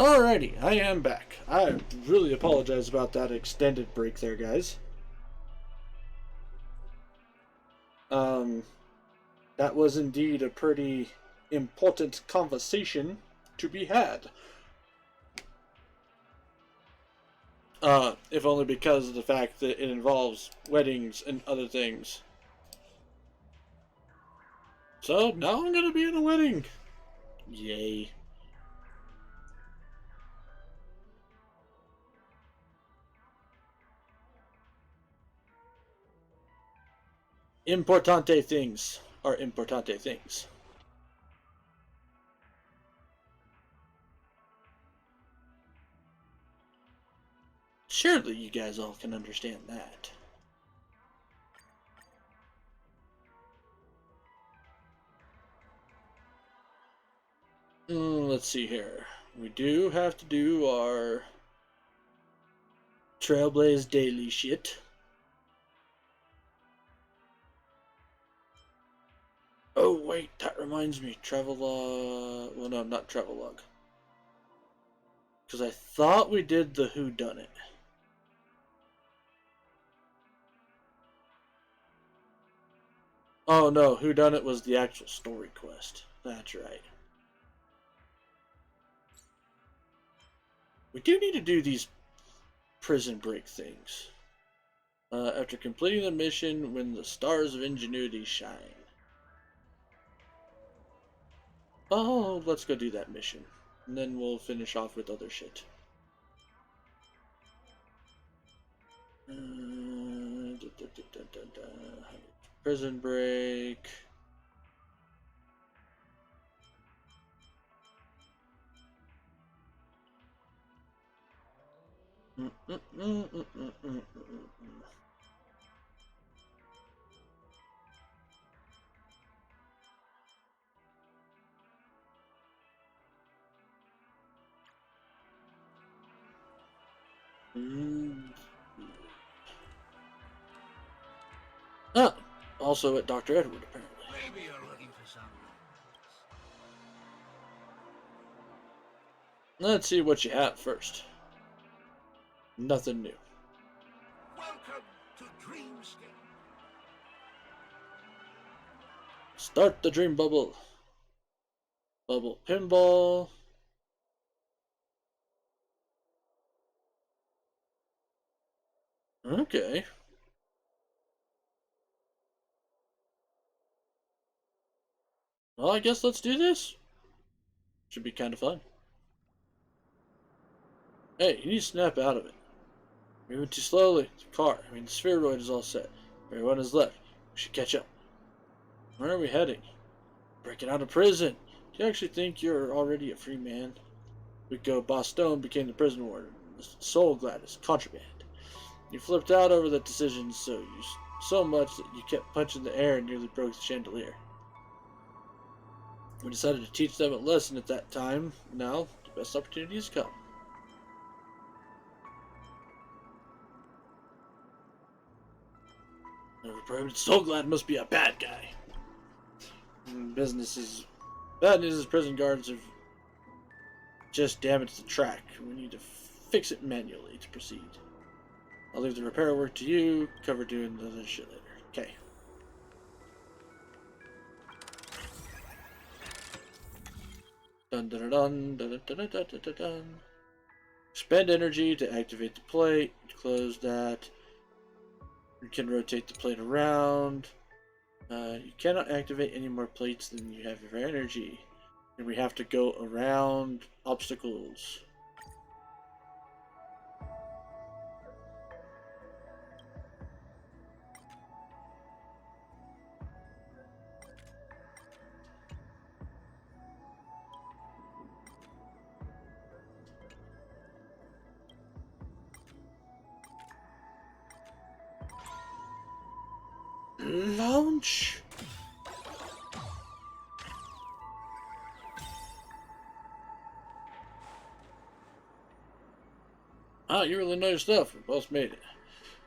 Alrighty, I am back. I really apologize about that extended break there, guys. That was indeed a pretty important conversation to be had. If only because of the fact that it involves weddings and other things. So, now I'm gonna be in a wedding. Yay. Importante things are importante things. Surely you guys all can understand that. Let's see here. We do have to do our Trailblaze daily shit. Oh wait, that reminds me. Travelogue. Well, no, not Travelogue. Because I thought we did the whodunit. Oh no, whodunit was the actual story quest. That's right. We do need to do these prison break things. After completing the mission, when the stars of ingenuity shine. Oh, let's go do that mission. And then we'll finish off with other shit. Prison break. Ah, also at Dr. Edward, apparently. Maybe you're looking for some. Let's see what you have first. Nothing new. Welcome to Dreamscape. Start the dream bubble. Bubble pinball. Okay. Well, I guess let's do this. Should be kind of fun. Hey, you need to snap out of it. Moving too slowly. The spheroid is all set. Everyone is left. We should catch up. Where are we heading? Breaking out of prison. Do you actually think you're already a free man? A week ago, Boss Stone became the prison warden. Soul Gladys, contraband. You flipped out over that decision so much that you kept punching the air and nearly broke the chandelier. We decided to teach them a lesson at that time. Now, the best opportunity has come. Overprogrammed Soul Glad must be a bad guy. Bad news is prison guards have just damaged the track. We need to fix it manually to proceed. I'll leave the repair work to you. Cover doing the other shit later. Okay. Dun dun dun dun dun dun dun dun dun. Spend energy to activate the plate. Close that. You can rotate the plate around. You cannot activate any more plates than you have your energy. And we have to go around obstacles. Launch. Ah, you really know your stuff. We both made it.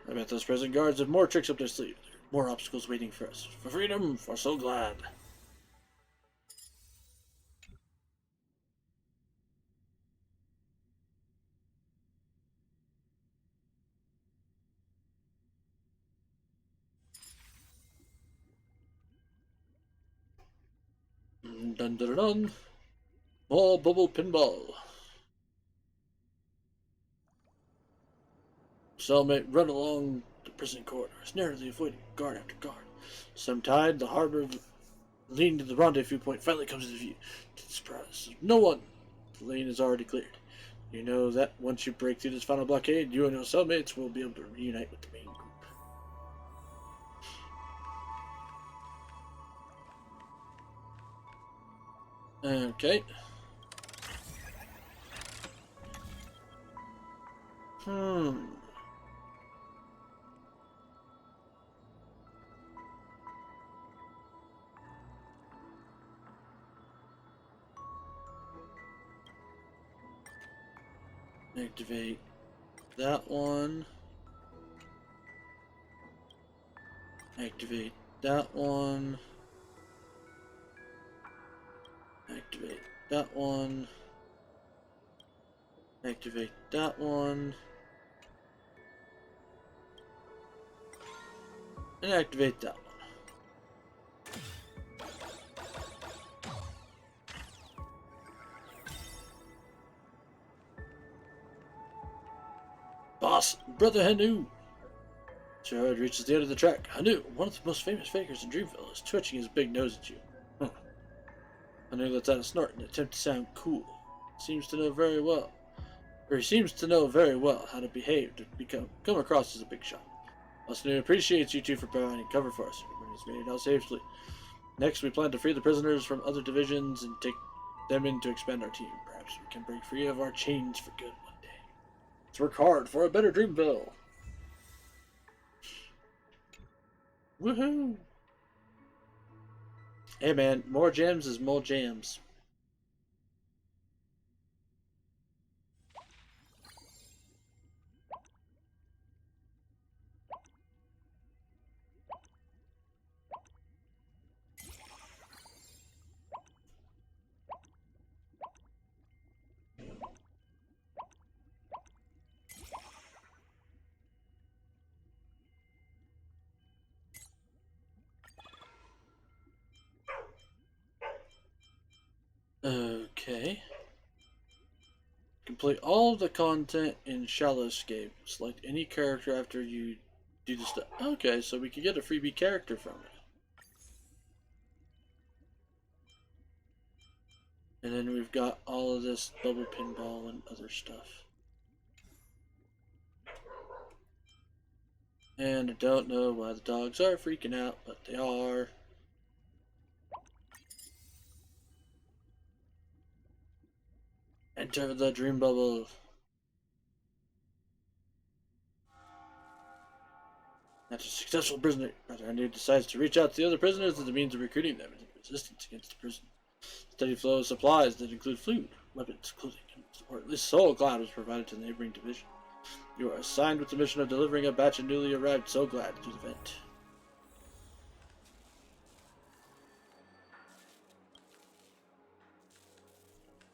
I bet those prison guards have more tricks up their sleeve. There are more obstacles waiting for us. For freedom, for so glad. Dun dun dun. More bubble pinball. Cellmate run along the prison corridors, narrowly avoiding guard after guard. Some tide, the harbor leading to the rendezvous point finally comes into view. To the surprise of no one, the lane is already cleared. You know that once you break through this final blockade, you and your cellmates will be able to reunite with the main group. Okay. Activate that one. Activate that one. Activate that one. Activate that one. And activate that one. Boss, Brother Hanu! Gerard reaches the end of the track. Hanu, one of the most famous fakers in Dreamville, is twitching his big nose at you. Hanu lets out a snort in an attempt to sound cool. He seems to know very well how to behave to come across as a big shot. Hanu appreciates you two for providing cover for us. He's made it out safely. Next, we plan to free the prisoners from other divisions and take them in to expand our team. Perhaps we can break free of our chains for good one day. Let's work hard for a better Dreamville. Woohoo! Hey man, more jams is more jams. Okay. Complete all of the content in Shallowscape. Select any character after you do the stuff. Okay, so we can get a freebie character from it. And then we've got all of this bubble pinball and other stuff. And I don't know why the dogs are freaking out, but they are. Enter the dream bubble. After a successful prisoner, Brother Anu decides to reach out to the other prisoners as a means of recruiting them into resistance against the prison. Steady flow of supplies that include food, weapons, clothing, and support. At least Soul Glad was provided to the neighboring division. You are assigned with the mission of delivering a batch of newly arrived Soul Glad to the vent.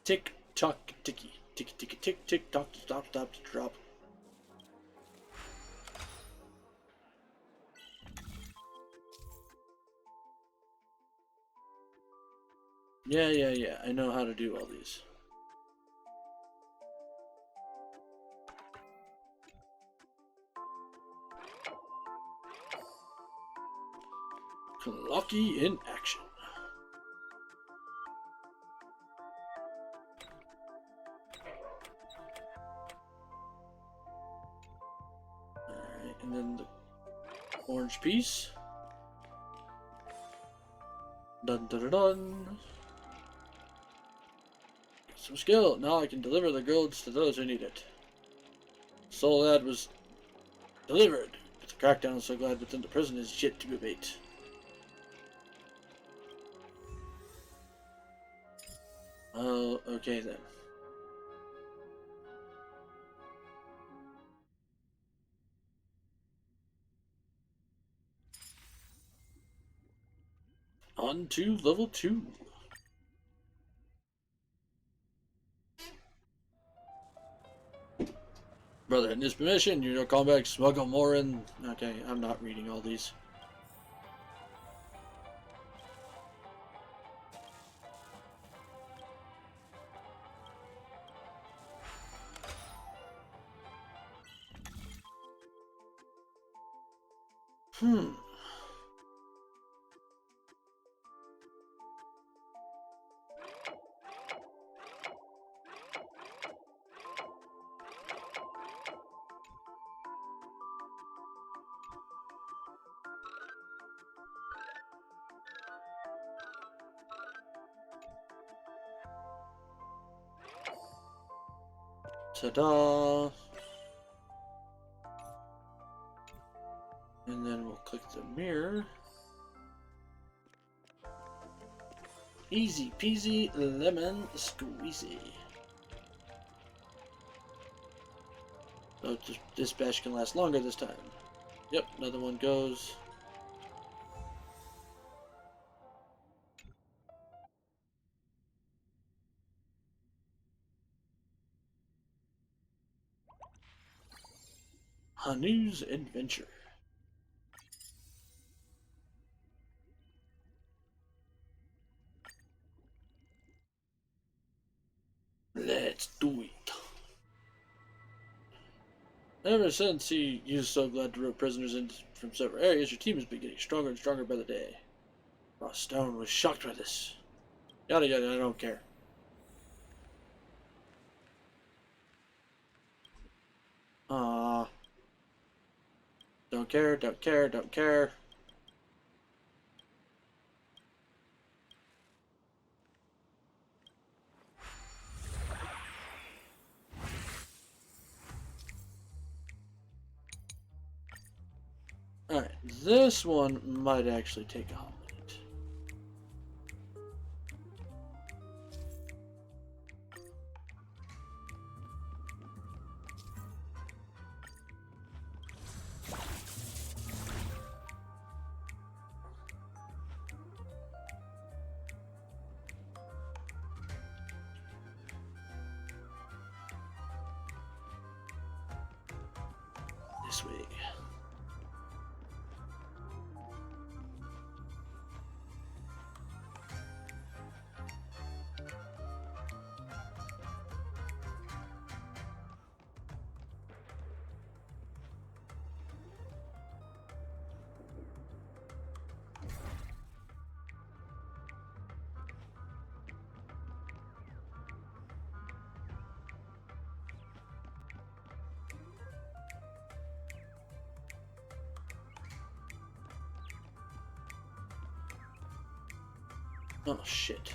Tick tock ticky. Tick tick tick tick tock stop stop drop. Yeah. I know how to do all these. Clocky in action. Alright, and then the orange piece. Dun dun dun dun. Some skill. Now I can deliver the goods to those who need it. Soul Lad was delivered, but the crackdown is so glad within the prison is yet to abate. Oh, okay then. On to level 2. Brother, in this mission, you come back, smuggle more in. Okay, I'm not reading all these. Hmm. Ta-da! And then we'll click the mirror. Easy peasy lemon squeezy. So this batch can last longer this time. Yep, another one goes. Hanu's Adventure. Let's do it. Ever since he used So Glad to rope prisoners in from several areas, your team has been getting stronger and stronger by the day. Ross Stone was shocked by this. Yada yada, I don't care. Don't care, don't care, don't care. Alright, this one might actually take a hot minute. This way. Oh shit.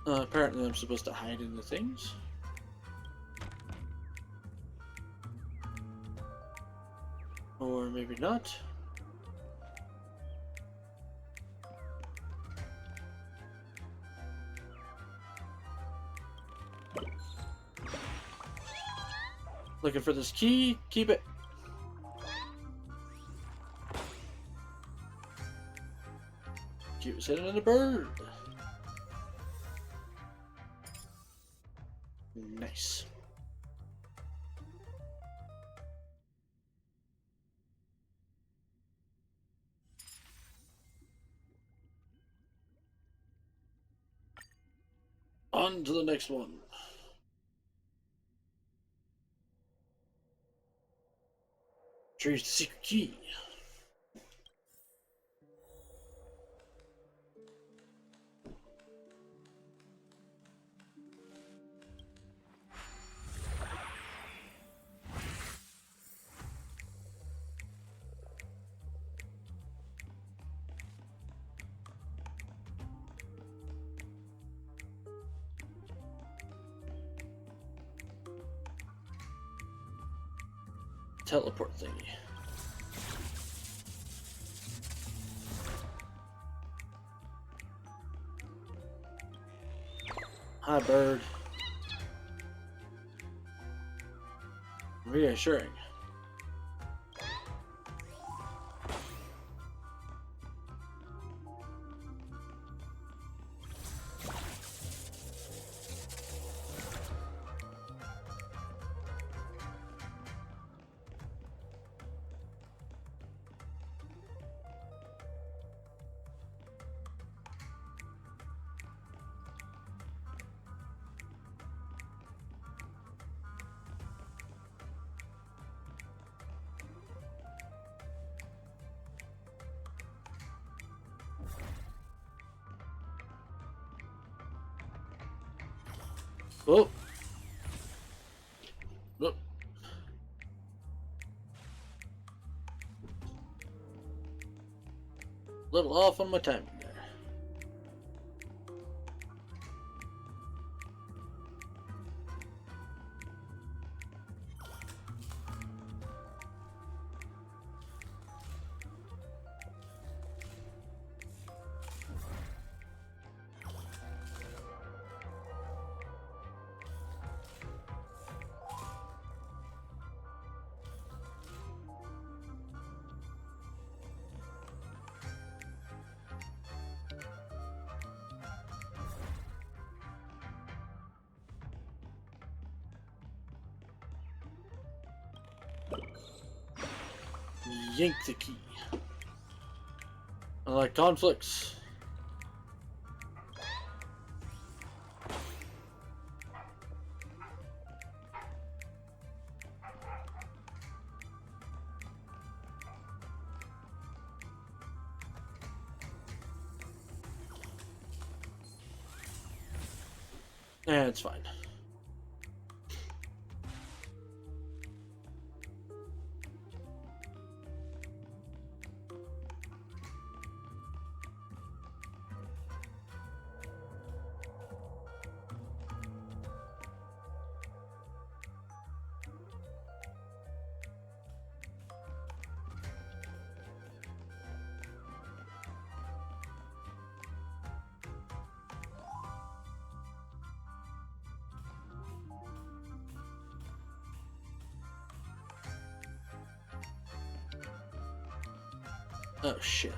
Apparently I'm supposed to hide in the things. Or maybe not. Looking for this key. Keep it. Key was hidden in a bird. Nice. On to the next one. Retrieve the secret key. Teleport thingy. Hi, bird. Reassuring. Whoa. Whoa. Little off on my timing there. Yank the key. I like conflicts. It's fine. Oh shit.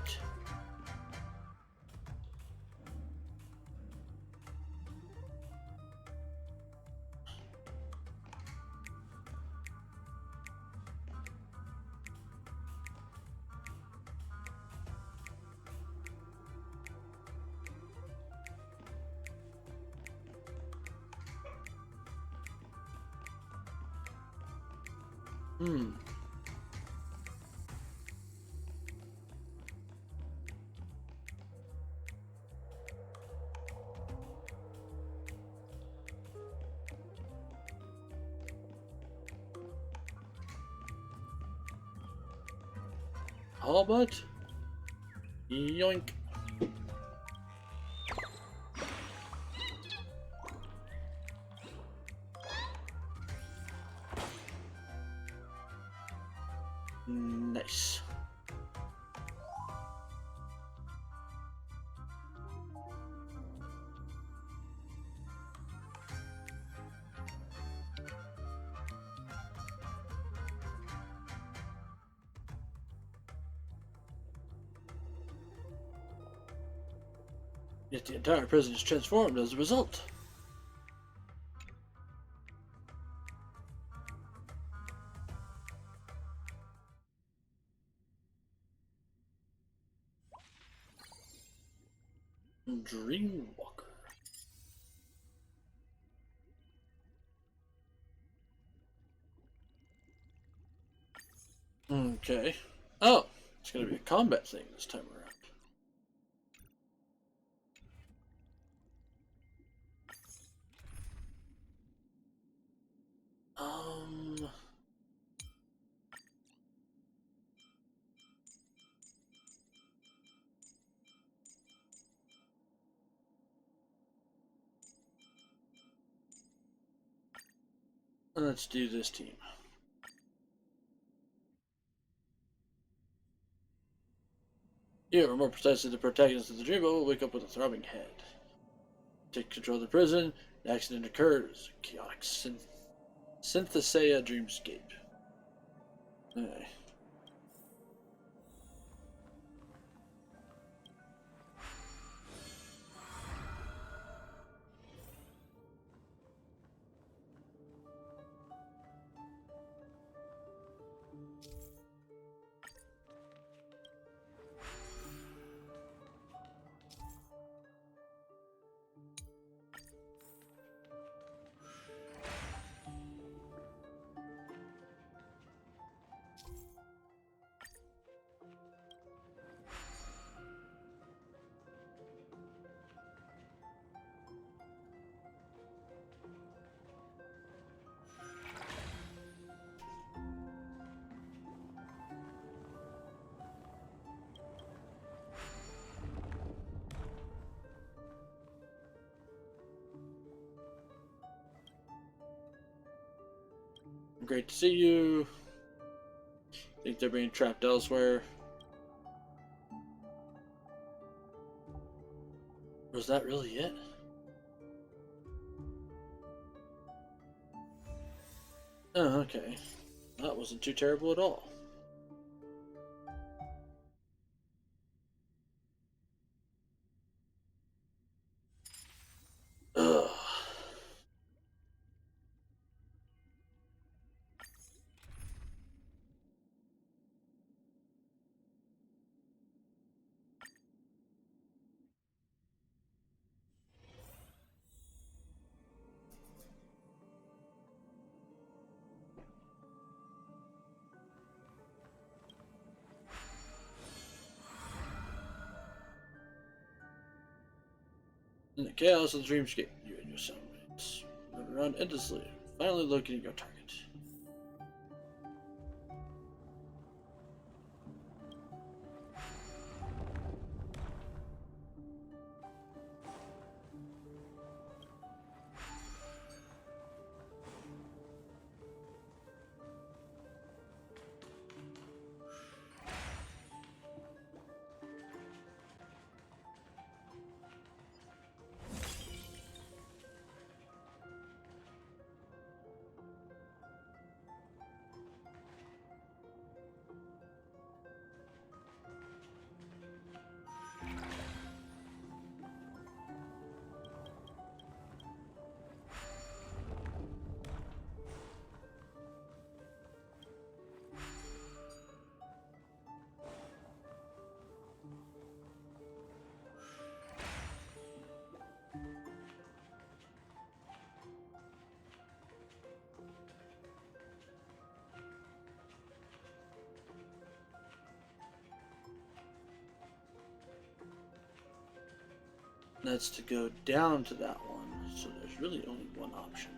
All but yoink. Nice. Yet the entire prison is transformed as a result. Dreamwalker. Okay. Oh, it's gonna be a combat thing this time around. Let's do this team. Yeah, or more precisely, the protagonist of the dream will wake up with a throbbing head. Take control of the prison, an accident occurs. Chaotic synthesia dreamscape. Okay. great to see you. Think they're being trapped elsewhere. Was that really it? Oh, okay. That wasn't too terrible at all. Ugh. In the chaos of the dreamscape, you and your cellmates run around endlessly, finally locating your target. That's to go down to that one, so there's really only one option.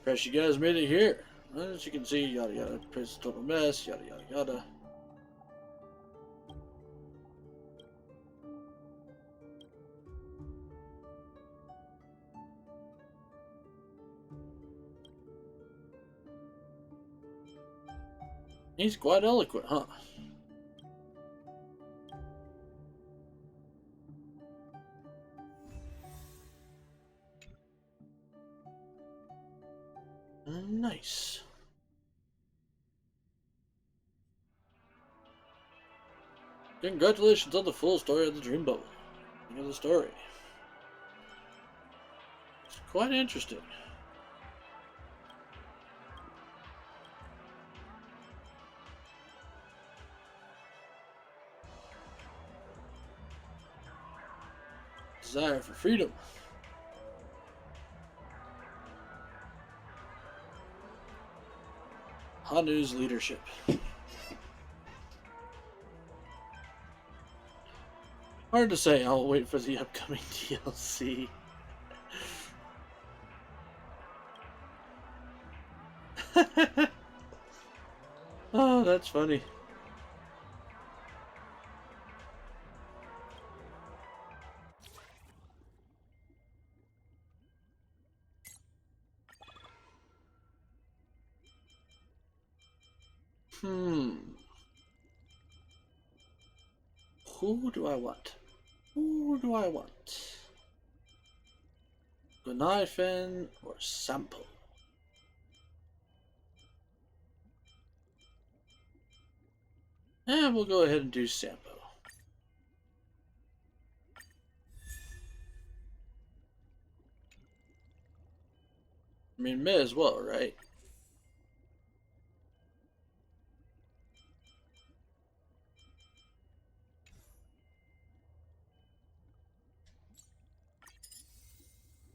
Press, you guys made it here. As you can see, yada yada, place a total mess, yada yada yada. He's quite eloquent, huh? Nice. Congratulations on the full story of the Dream Bubble. You know the story. It's quite interesting. Desire for freedom. Hanu's leadership. Hard to say, I'll wait for the upcoming DLC. Oh, that's funny. Who do I want? Who do I want? Gunaifen or Sampo? And we'll go ahead and do Sampo. mean, may as well, right?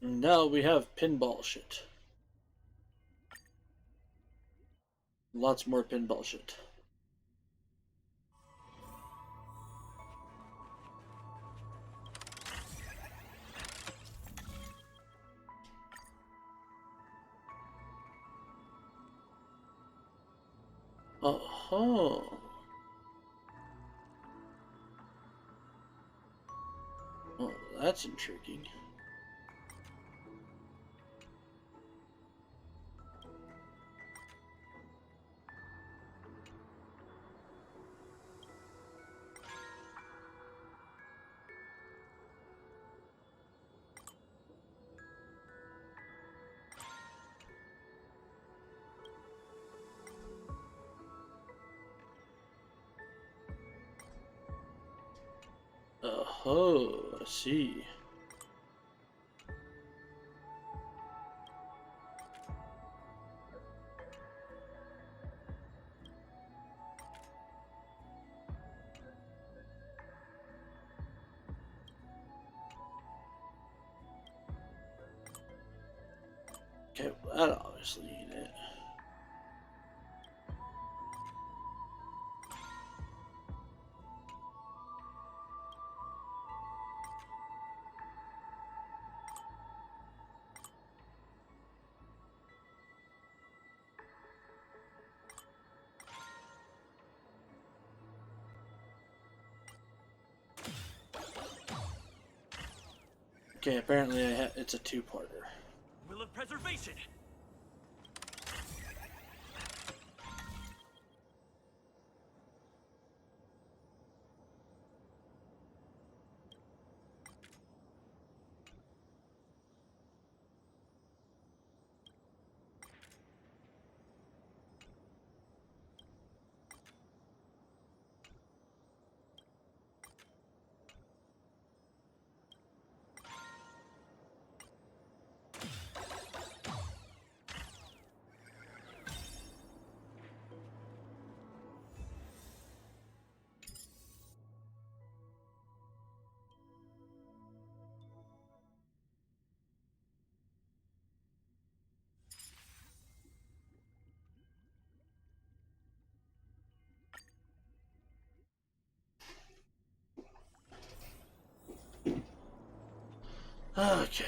And now we have pinball shit. Lots more pinball shit. Oh, well, that's intriguing. Oh, I see. Okay, well, that obviously ain't it. Okay, apparently it's a two-parter. Will of preservation! Okay.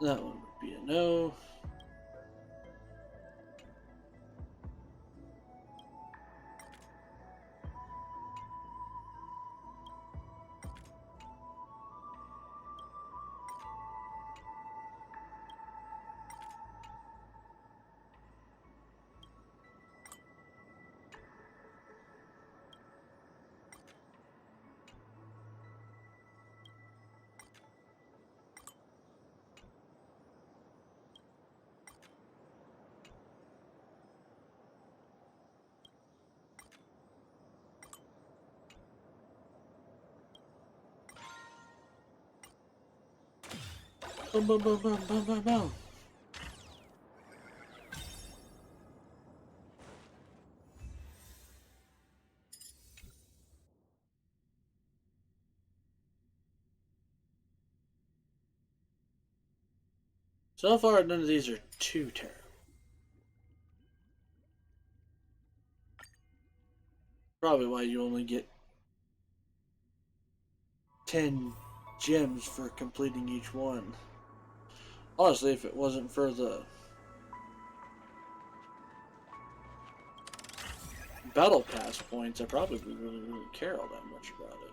That one would be a no. Boom, boom, boom, boom, boom, boom, boom. So far, none of these are too terrible. Probably why you only get 10 gems for completing each one. Honestly, if it wasn't for the battle pass points, I probably wouldn't really care all that much about it.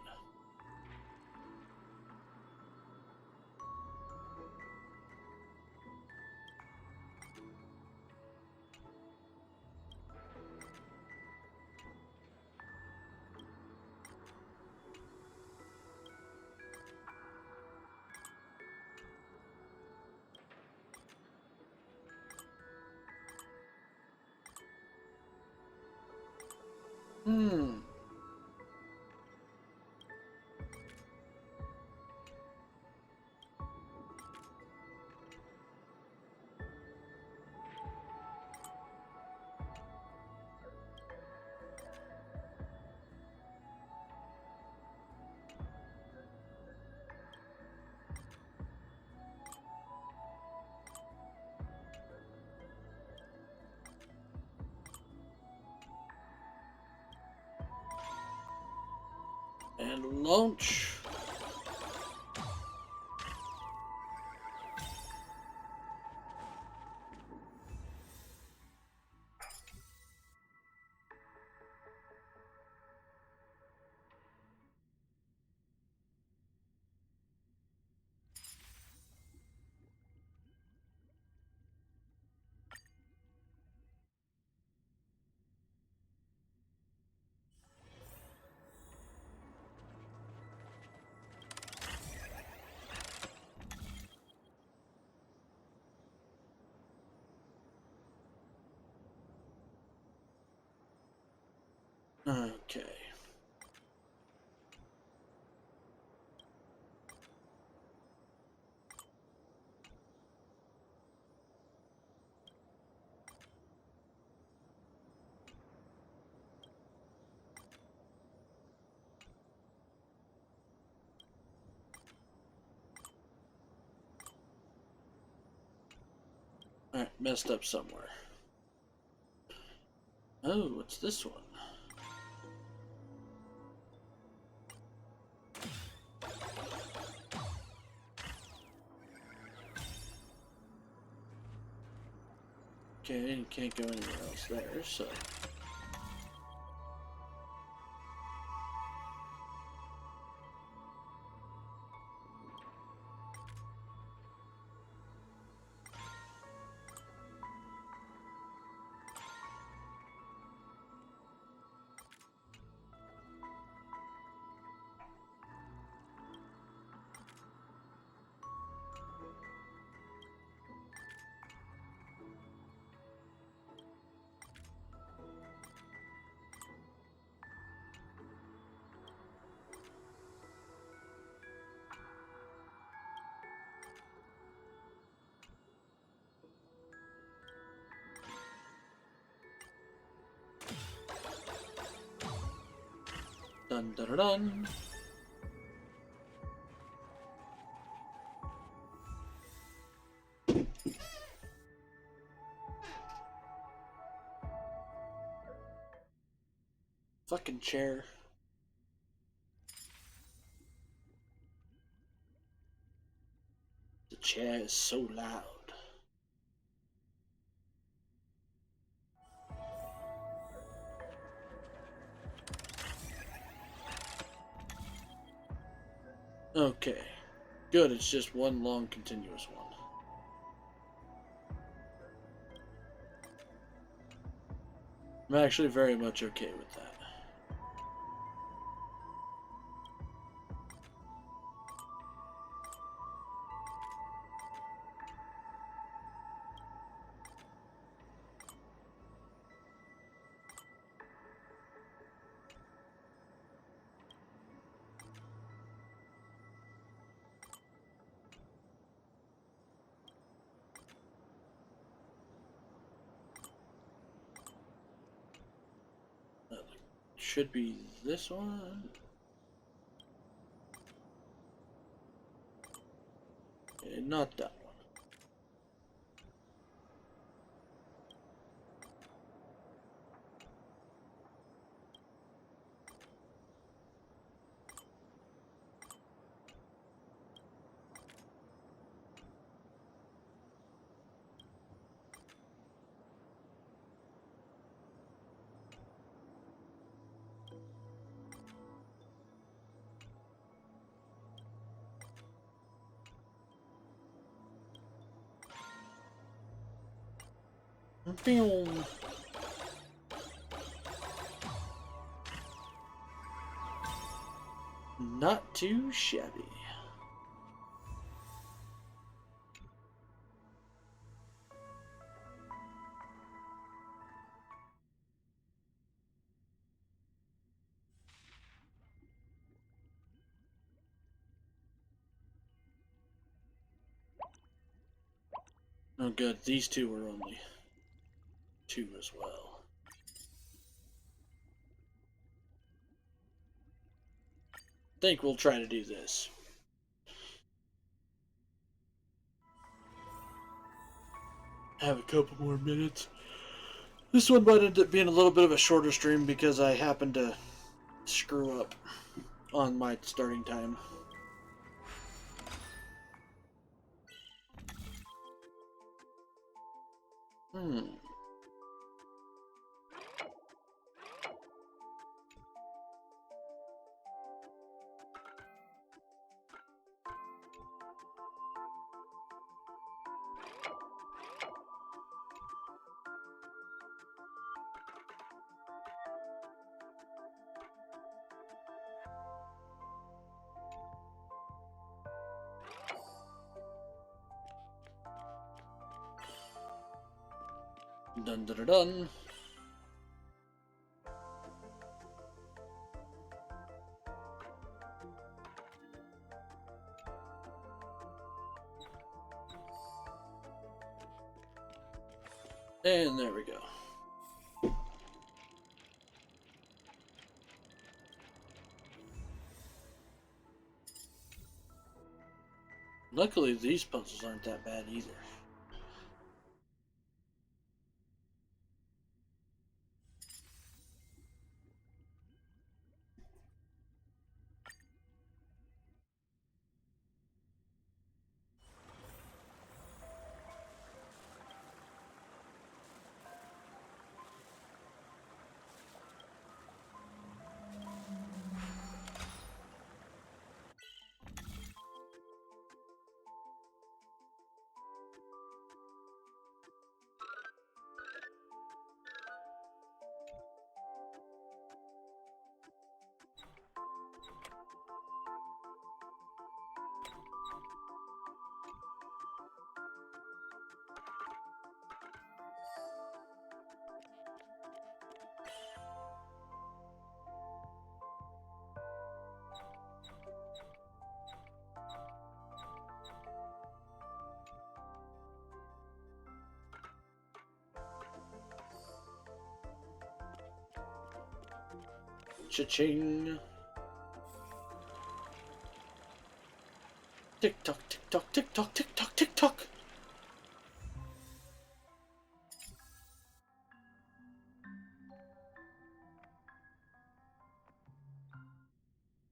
Hmm. And launch. Okay. Alright, messed up somewhere. Oh, what's this one? Okay, you can't go anywhere else there, so... Dun dun dun dun. Fucking chair. The chair is so loud. Okay. Good, it's just one long continuous one. I'm actually very much okay with that. Should be this one. Okay, not that one. Boom. Not too shabby. Oh good, these two were only two as well. Think we'll try to do this. Have a couple more minutes. This one might end up being a little bit of a shorter stream because I happened to screw up on my starting time. Dun dun dun dun. And there we go. Luckily, these puzzles aren't that bad either. Cha-ching. Tick-tock, tick-tock, tick-tock, tick-tock, tick-tock.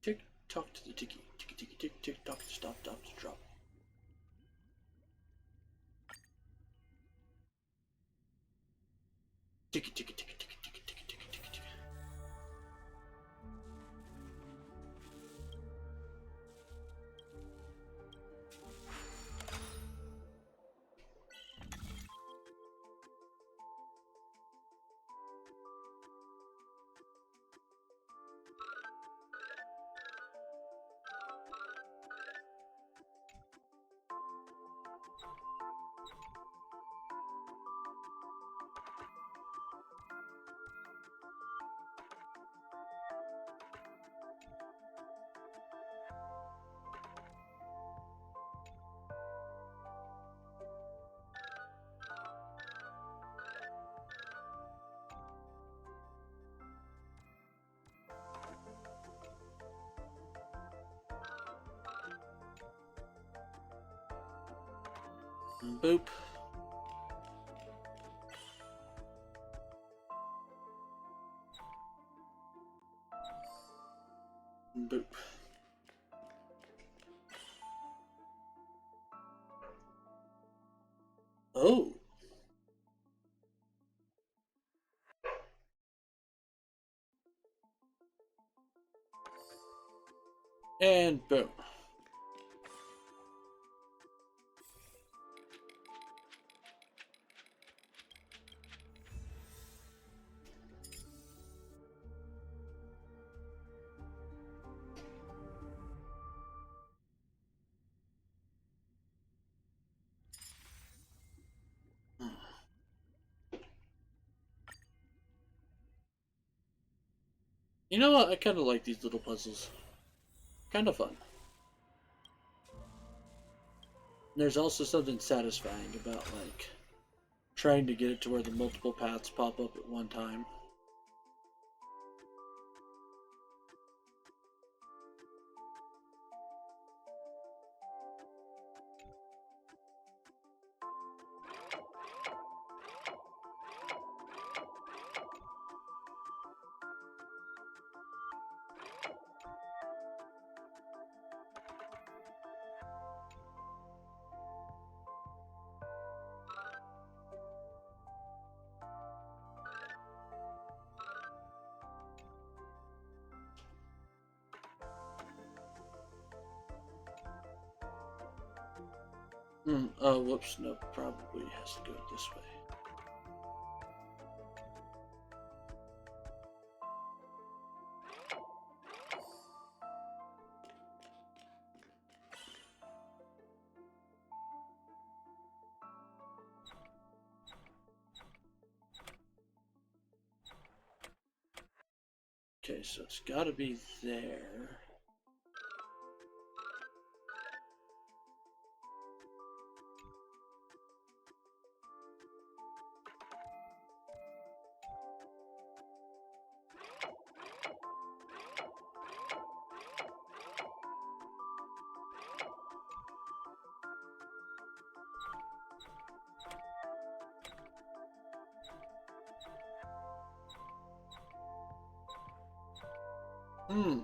Tick-tock to the ticky. Ticky, tick, tick-tock, stop, stop, drop. Ticky, ticky, ticky, ticky, ticky, ticky, ticky, ticky, ticky. Boop. Boop. Oh. And boom. You know what? I kind of like these little puzzles. Kind of fun. There's also something satisfying about, like, trying to get it to where the multiple paths pop up at one time. Oh, whoops, no, probably has to go this way. Okay, so it's gotta be there. Hmm.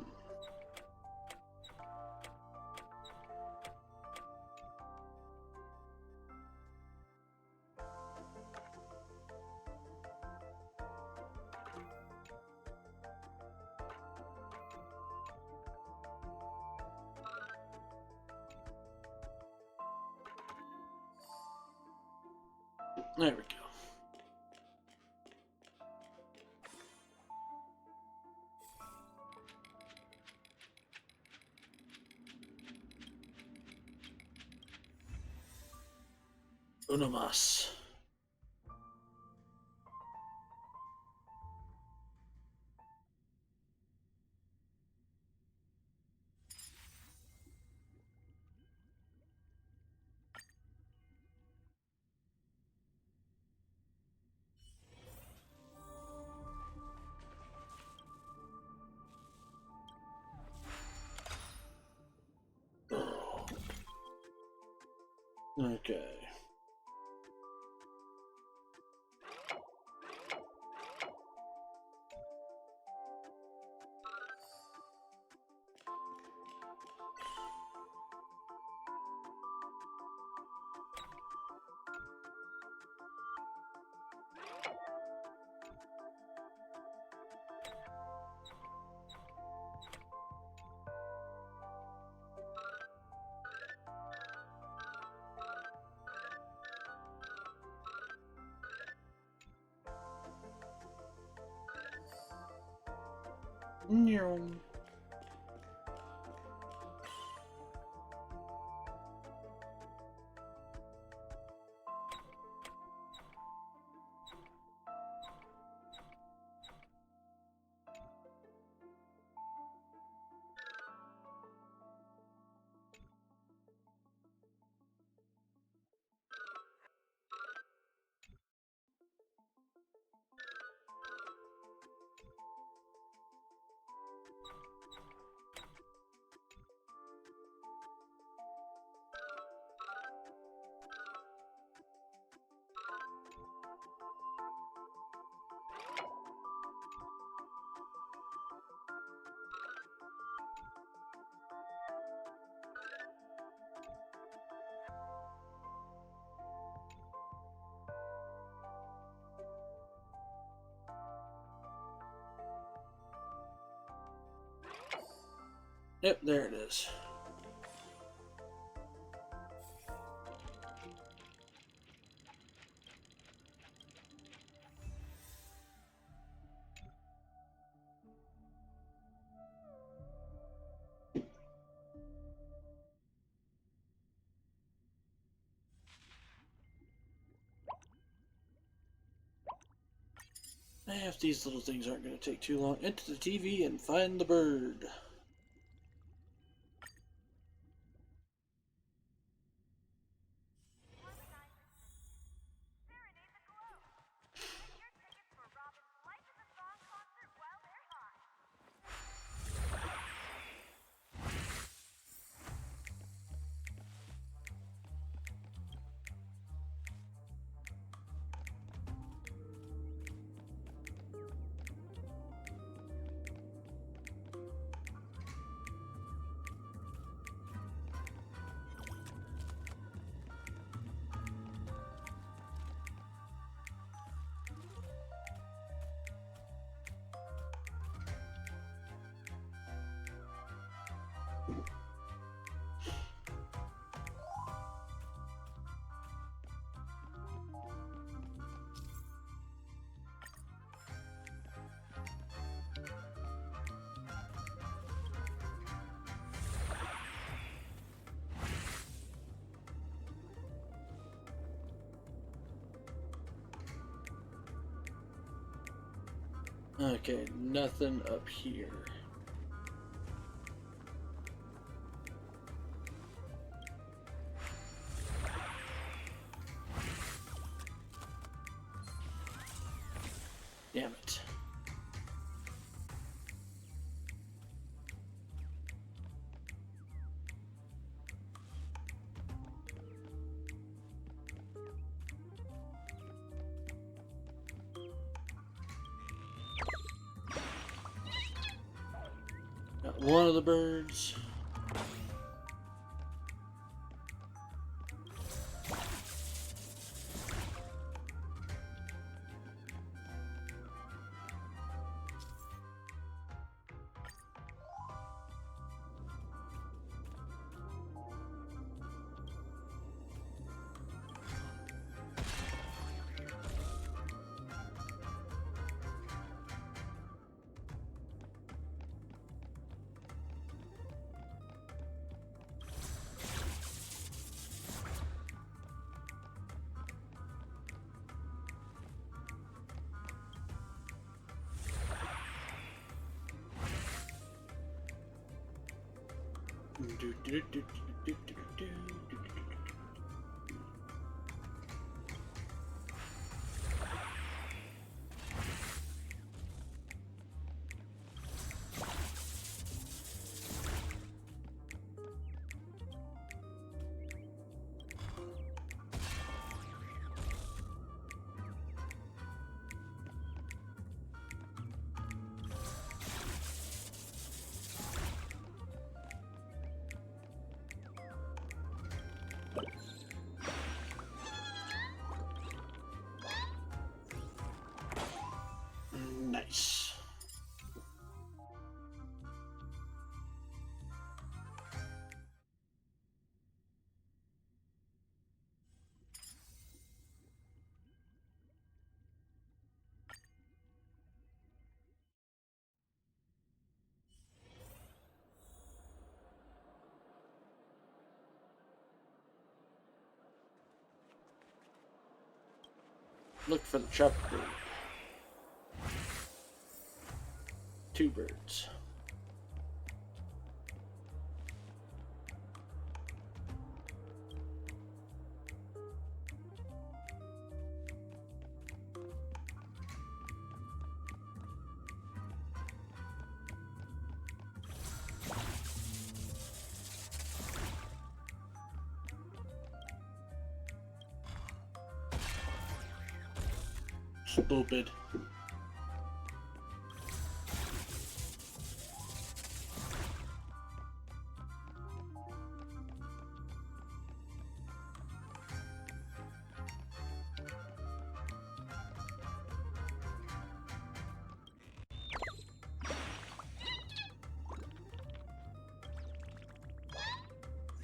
There we go. Uno más. Okay. Nyum. Yep, there it is. If these little things aren't going to take too long, enter the TV and find the bird. Serenade the globe. Get your tickets for Robin's Life is a Song concert while they're hot. Okay, nothing up here. Damn it. Got one of the birds. Nice. Look for the trap bird. Two birds. Stupid.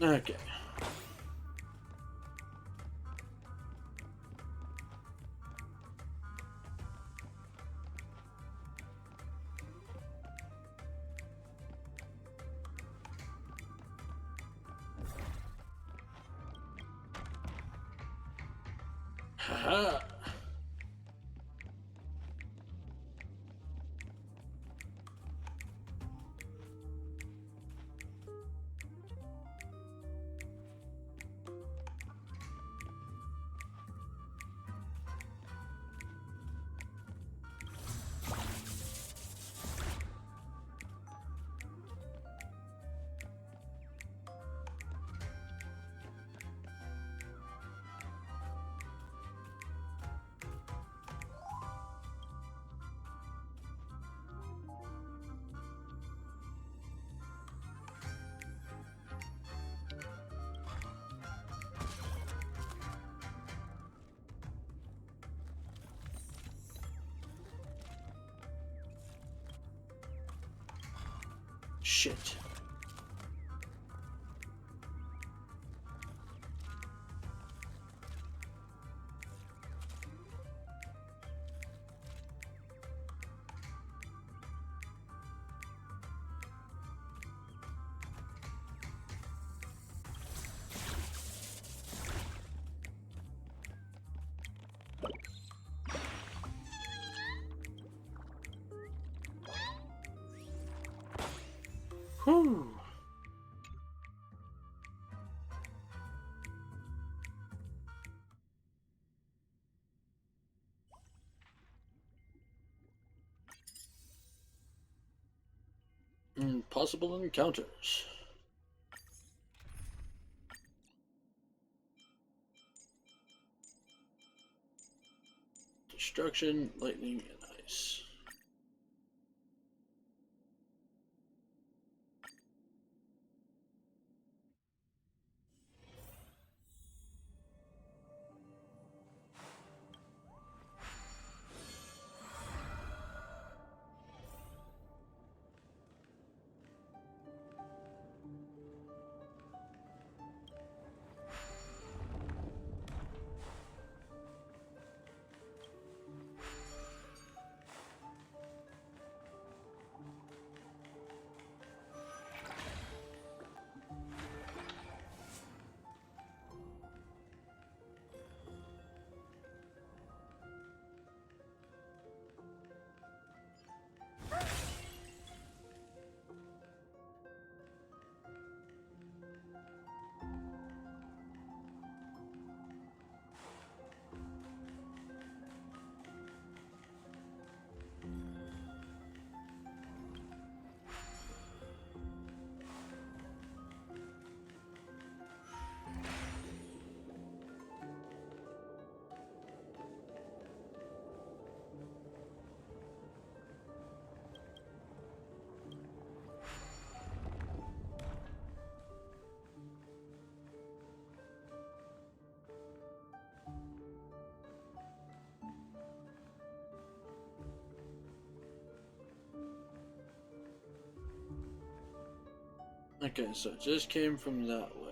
Okay. Haha. Shit. Whew. Possible encounters. Destruction, lightning, and ice. Okay, so it just came from that way.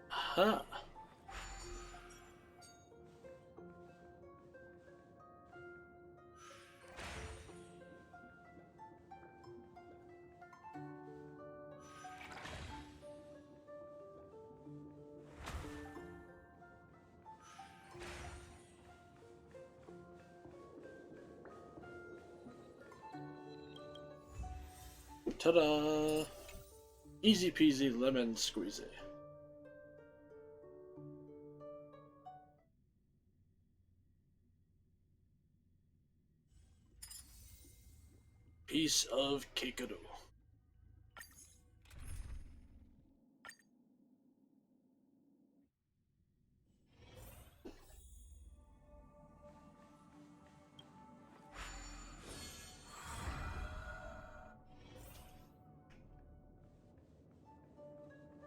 Huh. Ta-da! Easy peasy lemon squeezy. Piece of Keikado.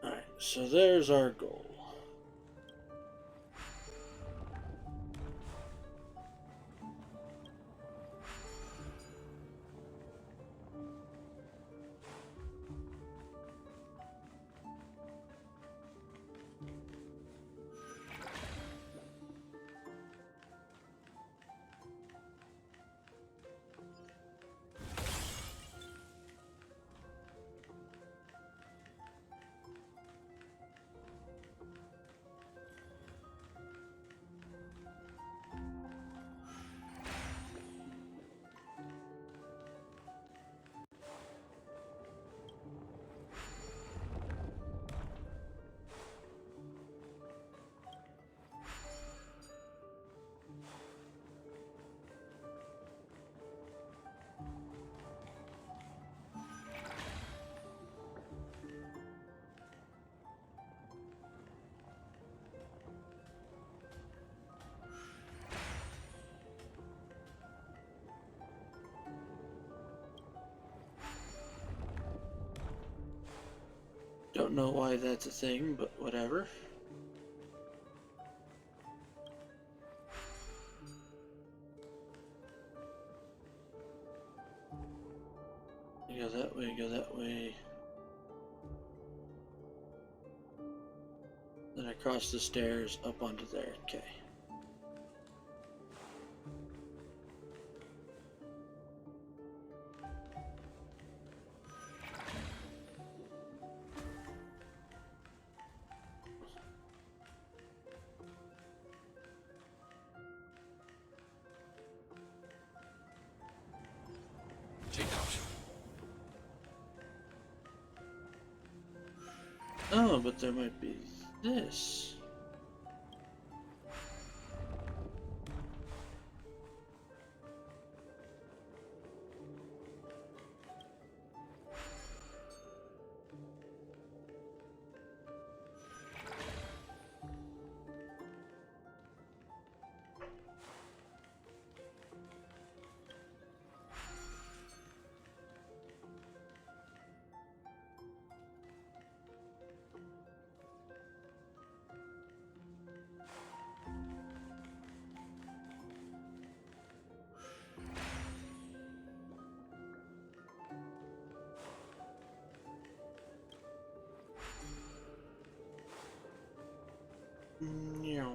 Alright, so there's our goal. know why that's a thing, but whatever. You go that way, go that way. Then across the stairs, up onto there. Okay. Take out. Oh, but there might be this. Meow.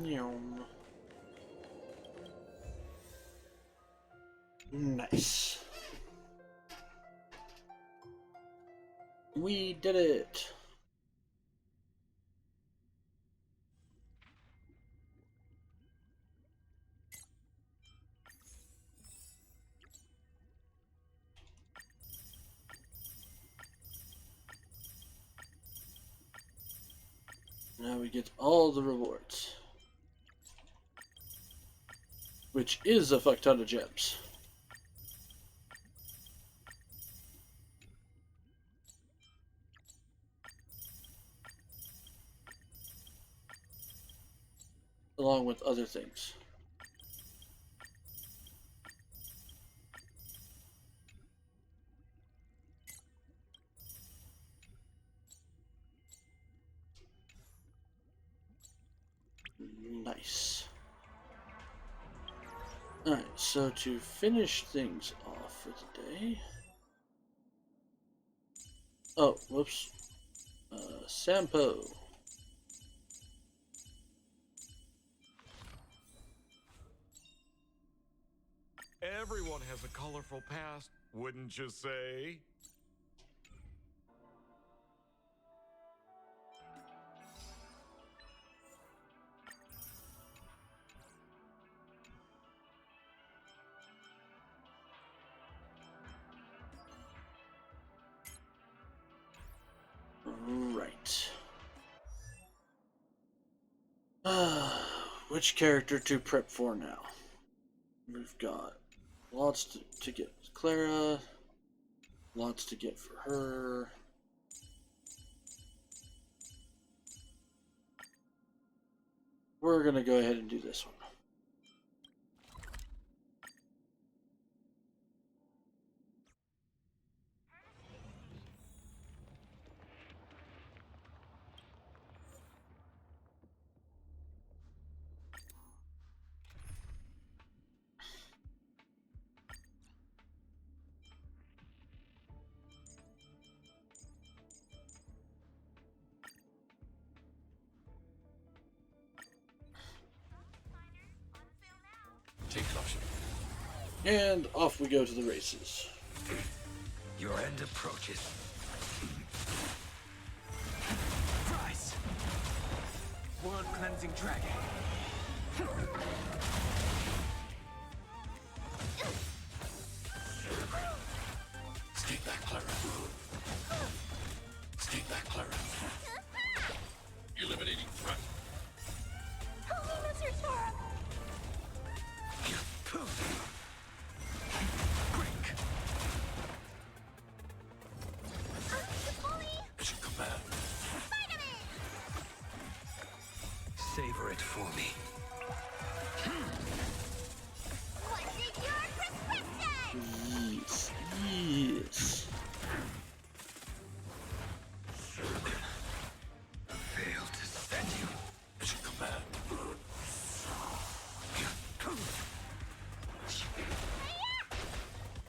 Yum. Nice. We did it. Now we get all the rewards. Which is a fuck ton of gems. Along with other things. Nice. Alright, so to finish things off for the day. Oh, whoops. Sampo. Everyone has a colorful past, wouldn't you say? Right. Which character to prep for now? We've got lots to get with Clara, lots to get for her. We're gonna go ahead and do this one. And off we go to the races. Your end approaches. Rise! World cleansing dragon. Stay back, Clara. Stay back, Clara. Eliminating threat. Help me, Mr. Torok! Break. Fully! Mission command. Spider-Man! Savor it for me. What's in your prescription? Yes. Yes. Fail to send you. Mission command.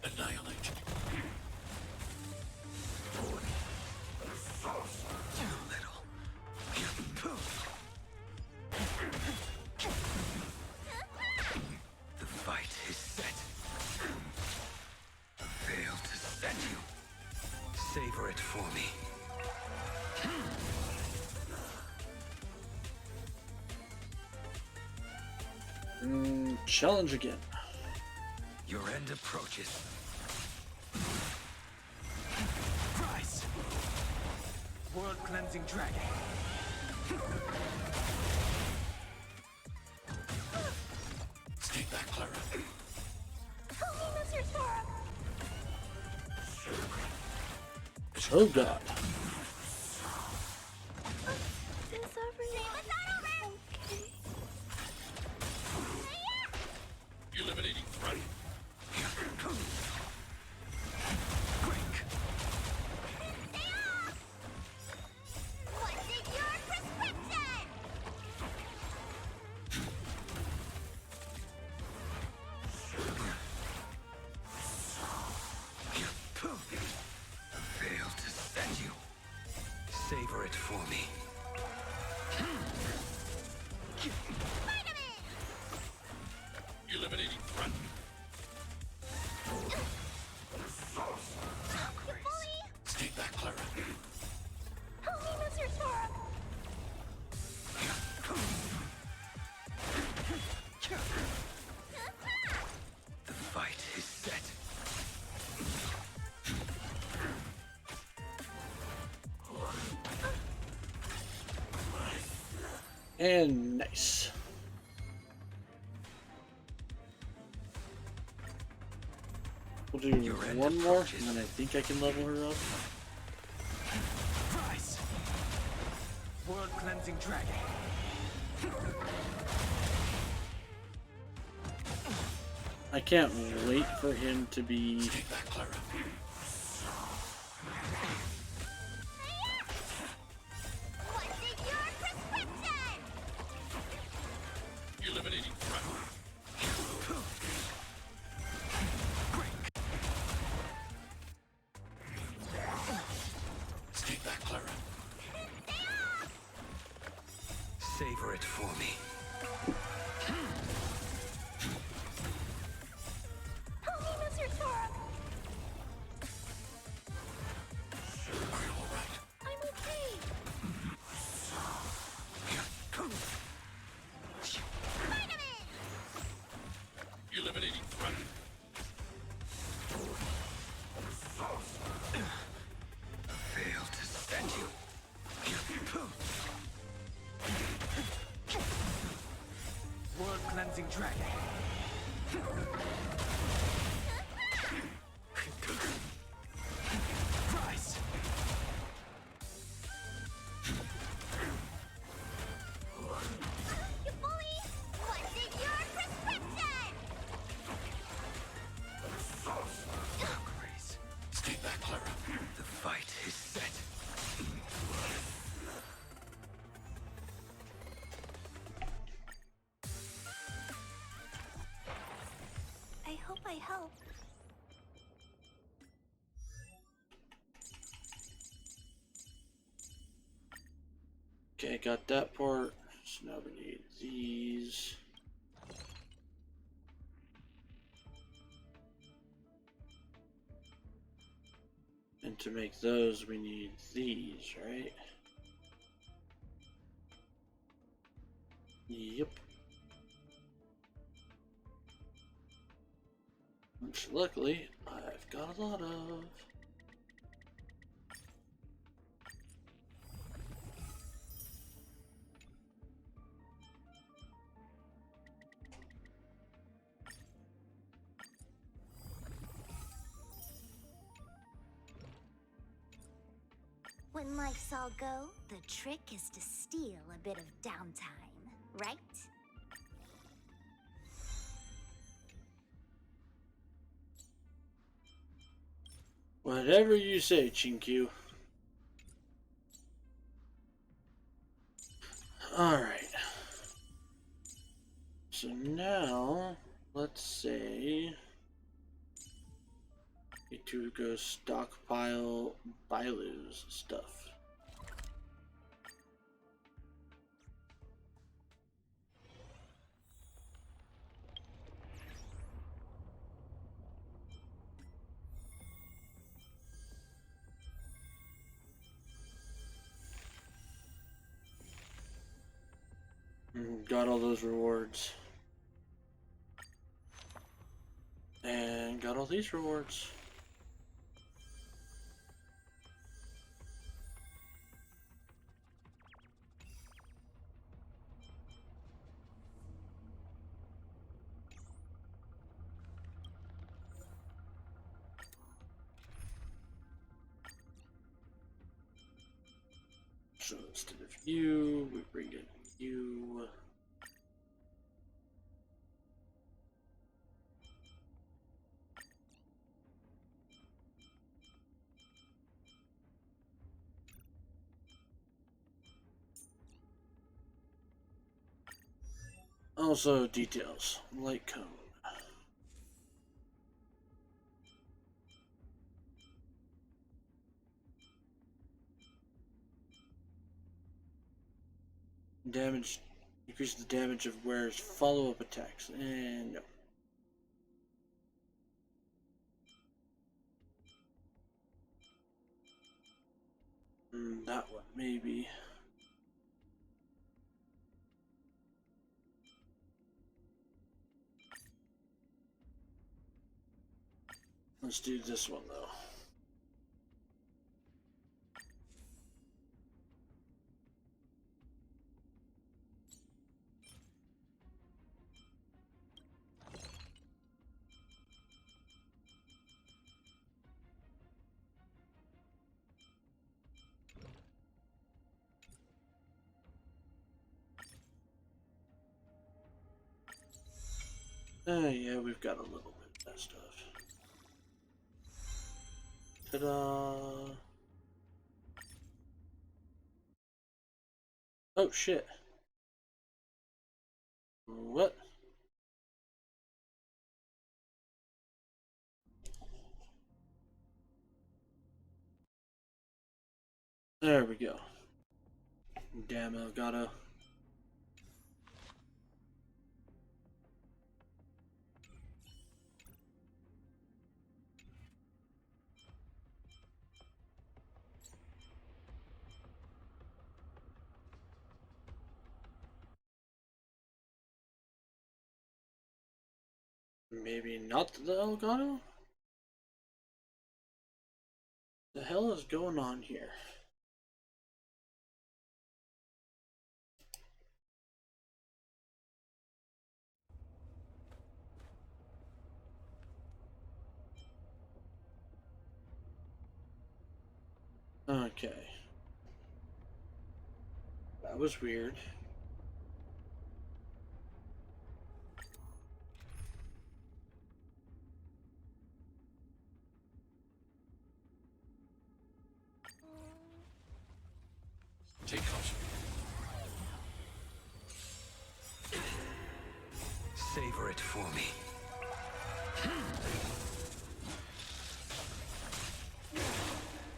Annihilate. Too little. The fight is set. Fail to send you. Savor it for me. Challenge again. Your end approaches. Rise! World cleansing dragon. Stay back, Clara. Help me, Mr. Torok! Oh god. Is everyone okay? Eliminating threat. Break. What's in your prescription? Fail to send you. Savor it for me. Spider-Man! Eliminating threat. Stay back, Clara. Help me, Mr. Torok! The fight is set. And nice. We'll do Your end one more, approaches. and then I think I can level her up. Rise! World cleansing dragon. I can't wait for him to be... Stay back, Clara. What's in your prescription? Eliminating threat. Break. Stay back, Clara. Savor it for me. Help me, Mr. Torok! Are you all right? I'm okay. Spider-Man! Eliminating threat. Fail to send you. World cleansing dragon. Rise. You bully! What's in your prescription? Grace. Stay back, Clara. The fight is set. I hope I help. Okay, got that part. So now we need these. to make those, we need these, right? Yep. Which luckily, I've got a lot of. When life's all go, the trick is to steal a bit of downtime, right? Whatever you say, Chinkyu. Alright. So now, let's say... need to go stockpile Bailu's stuff. Got all those rewards. And got all these rewards. So instead of you, we bring in you. Also details, light cone. Damage, increase the damage of ware's follow-up attacks, and no. That one, maybe. Let's do this one, though. Yeah, we've got a little bit of that stuff. Ta-da! Oh, shit. What? There we go. Damn Elgato. Maybe not the Elgato? The hell is going on here? Okay. That was weird. Take caution. Savor it for me.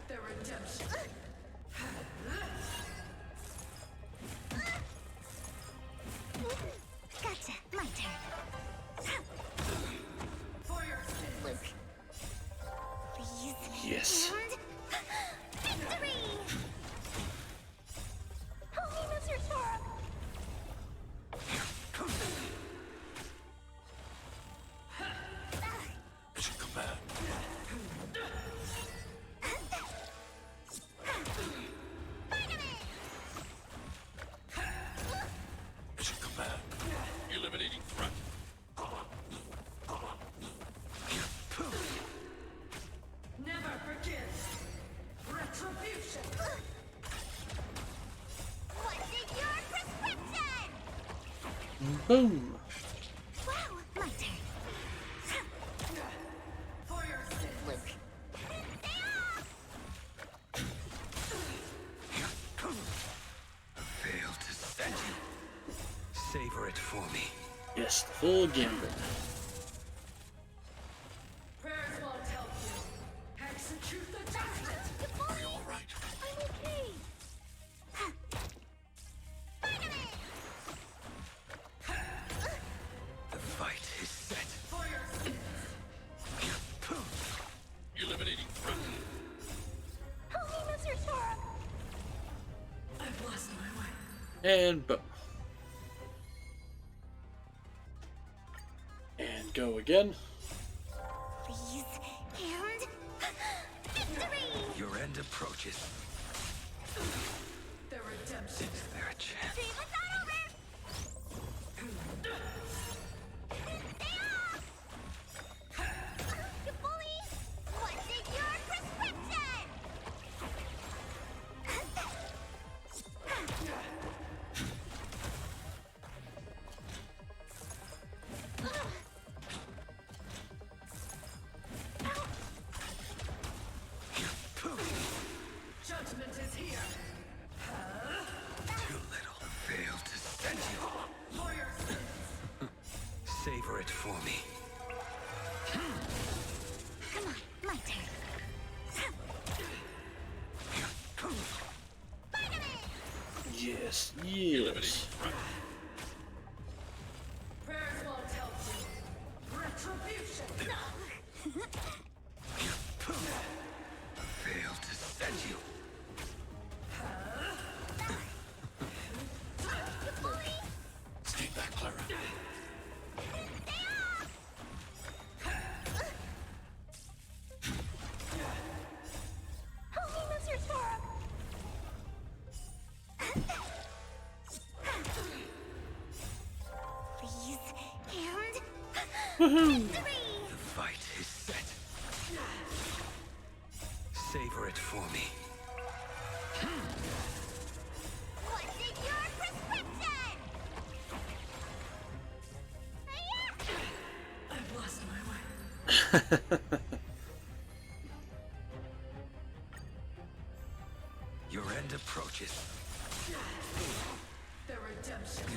Their redemption. Gotcha, my turn. For your sins. Luke, please. Yes. And Boom. Wow, my turn. Luke. Failed to send you. Savor it for me. Yes, the full gambit. Prayers won't help you. Execute the justice. Are you all right? I'm okay. The fight is set. For your sins. Eliminating front. Help me, Mr. Torok. I've lost my way. And boom. And go again. Please, and victory! Your end approaches. The redemption. Is there a chance? Dream is not over! You bully! What's in your prescription? Judgment is here. Too little. Failed to send you. For your sins. Savor it for me. Come on, my turn. Yes, yes. Prayers won't help you. Retribution. Failed to send you. You bully! Stay back, Clara. Help me, Mr. Torok. Please, and victory! The fight is set. Savor it for me. What's in your prescription? I've lost my way. Your end approaches. The redemption.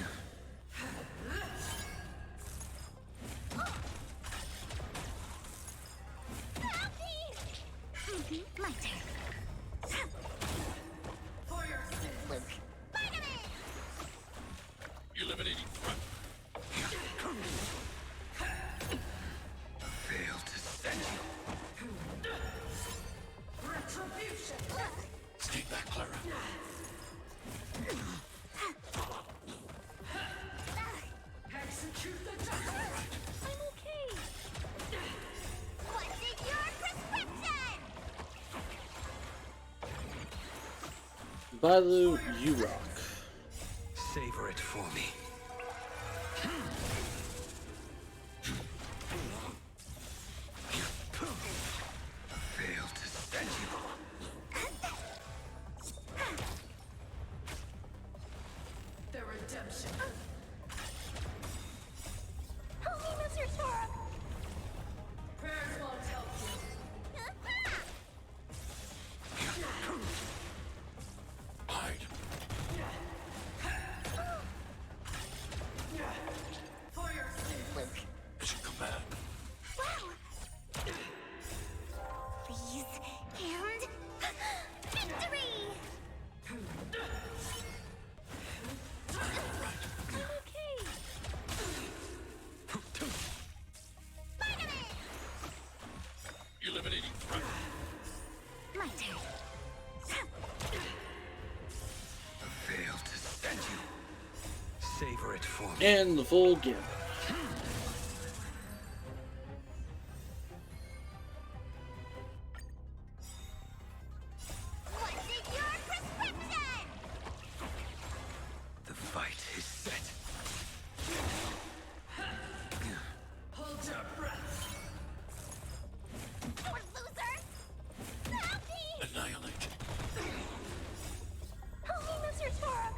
My turn. For your sins. Luke. Eliminating front. Failed to send you. Retribution. Stay back, Clara. Execute the justice. I'm okay. What's in your prescription? Balu, you rock. Savor it for me. Failed to send you. The redemption. Help me, Mr. Torok. Prayers won't help you. Hide. For your sins. Luke. I should come back. Wow. Please, and victory! I'm okay. Eliminating front. My turn. Failed to send you. Savor it for me. And the full gambit. What's in your prescription? The fight is set. Hold your breath. Poor loser! Help me! Annihilate. Help me, Mr. Torok!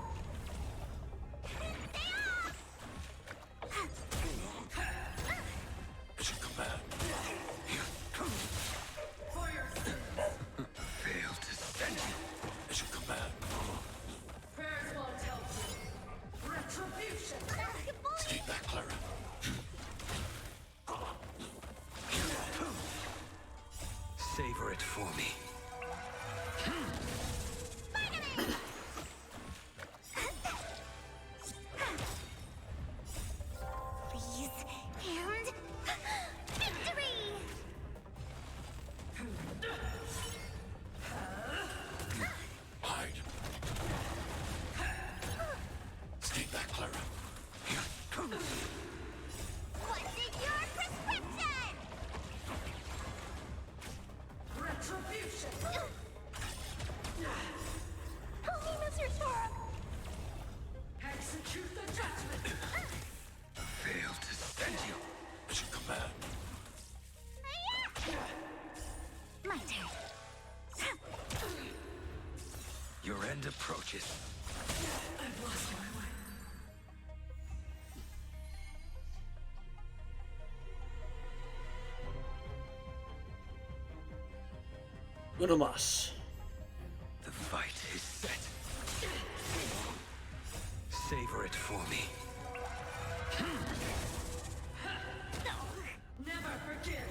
it for me. Please, and victory! Hide. Stay back, Clara. What's in your prescription? Retribution! Help me, Mr. Storm! Execute the judgment! Fail to send you. Mission command. My turn. Your end approaches. I've lost my way. Unamas. The fight is set. Savor it for me. Never forget!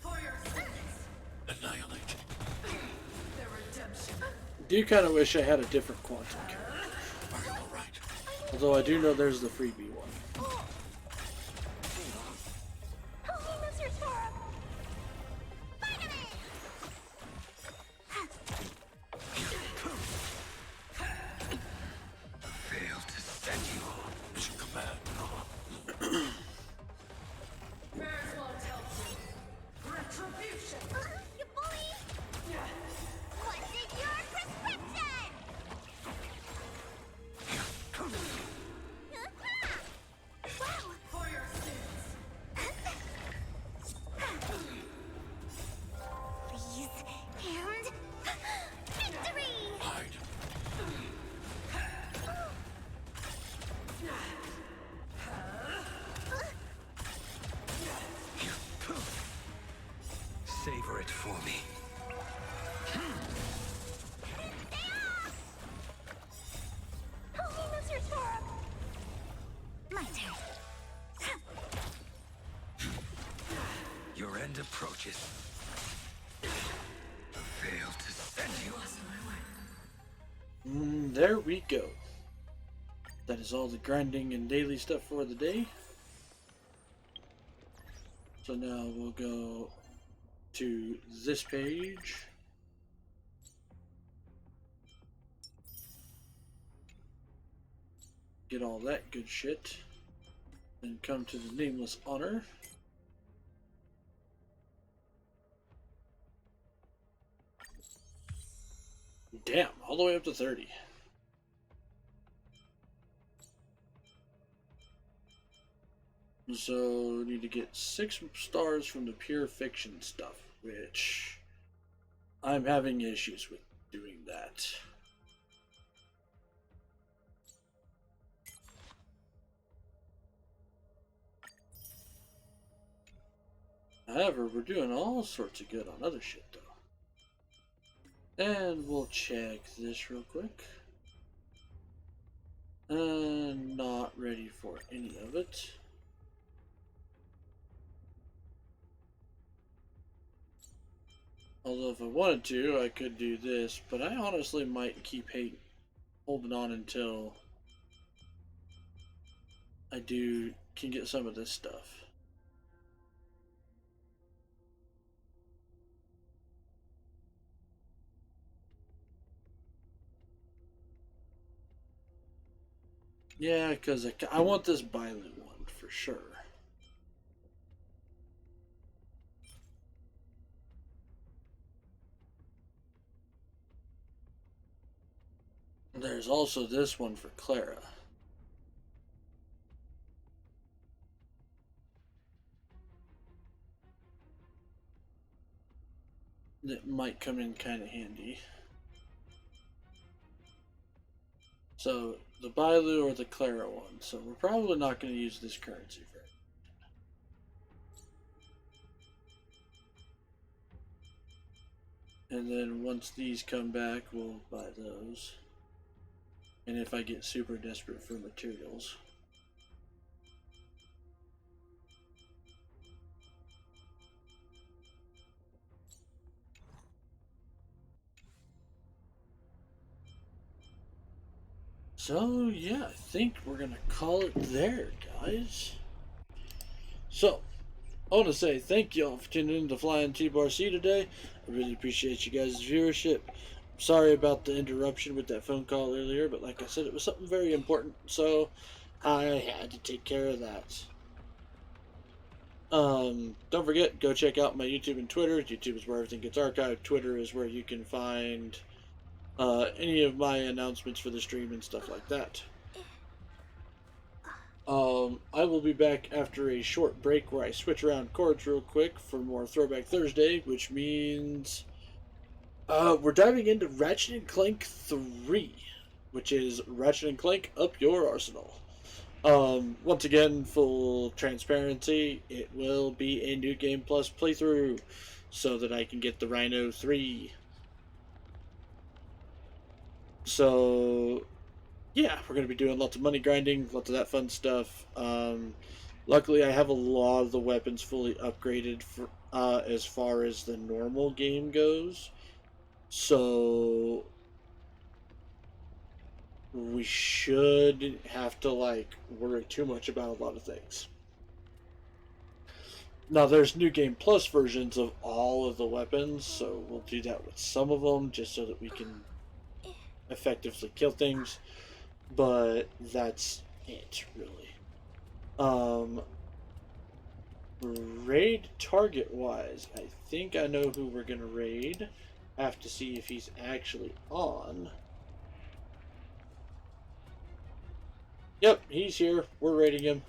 For your sins, Annihilate. the redemption. Do kind of wish I had a different quantum character. Are you alright? Although I do know there's the freebie one. Help me, Mr. Storm! Fail to send you. Mission command. Prayers won't help you. Retribution! You bully! What's in your prescription? Wow! For your sins. Please, and victory! Hide. Savor it for me. Help me, Mr. Storm! My turn. Your end approaches. Fail to send you. Lost my way. There we go. That is all the grinding and daily stuff for the day. So now we'll go to this page. Get all that good shit. Then come to the Nameless Honor. Damn, all the way up to 30. So, need to get 6 stars from the pure fiction stuff, which I'm having issues with doing that. However, we're doing all sorts of good on other shit, though. And we'll check this real quick. Not ready for any of it. Although if I wanted to, I could do this, but I honestly might keep holding on until I can get some of this stuff. Yeah, because I want this Bailu one for sure. There's also this one for Clara. That might come in kind of handy. So, the Bailu or the Clara one. So, we're probably not going to use this currency for it. And then once these come back, we'll buy those. And if I get super desperate for materials. So, yeah, I think we're going to call it there, guys. So, I want to say thank y'all for tuning in to Flying T-Bar C today. I really appreciate you guys' viewership. Sorry about the interruption with that phone call earlier, but like I said, it was something very important, so I had to take care of that. Don't forget, go check out my YouTube and Twitter. YouTube is where everything gets archived. Twitter is where you can find any of my announcements for the stream and stuff like that. I will be back after a short break where I switch around chords real quick for more Throwback Thursday, which means we're diving into Ratchet and Clank 3, which is Ratchet and Clank Up Your Arsenal. Once again, full transparency, it will be a New Game Plus playthrough so that I can get the Rhino 3. So, yeah, we're going to be doing lots of money grinding, lots of that fun stuff. Luckily, I have a lot of the weapons fully upgraded for as far as the normal game goes. So, we shouldn't have to, like, worry too much about a lot of things. Now, there's New Game Plus versions of all of the weapons, so we'll do that with some of them, just so that we can effectively kill things. But that's it, really. Raid target-wise, I think I know who we're going to raid. I have to see if he's actually on. Yep, he's here. We're raiding him.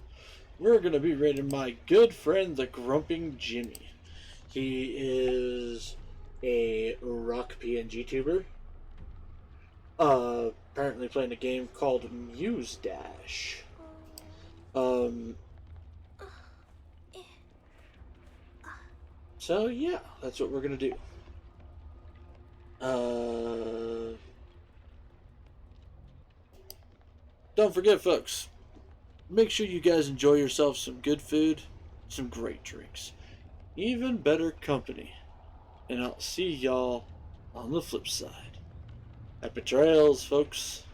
We're going to be raiding my good friend, the Grumping Jimmy. He is a rock PNG tuber. Apparently playing a game called Muse Dash. So yeah, that's what we're gonna do. Don't forget, folks, make sure you guys enjoy yourselves some good food, some great drinks, even better company. And I'll see y'all on the flip side. Happy trails, folks.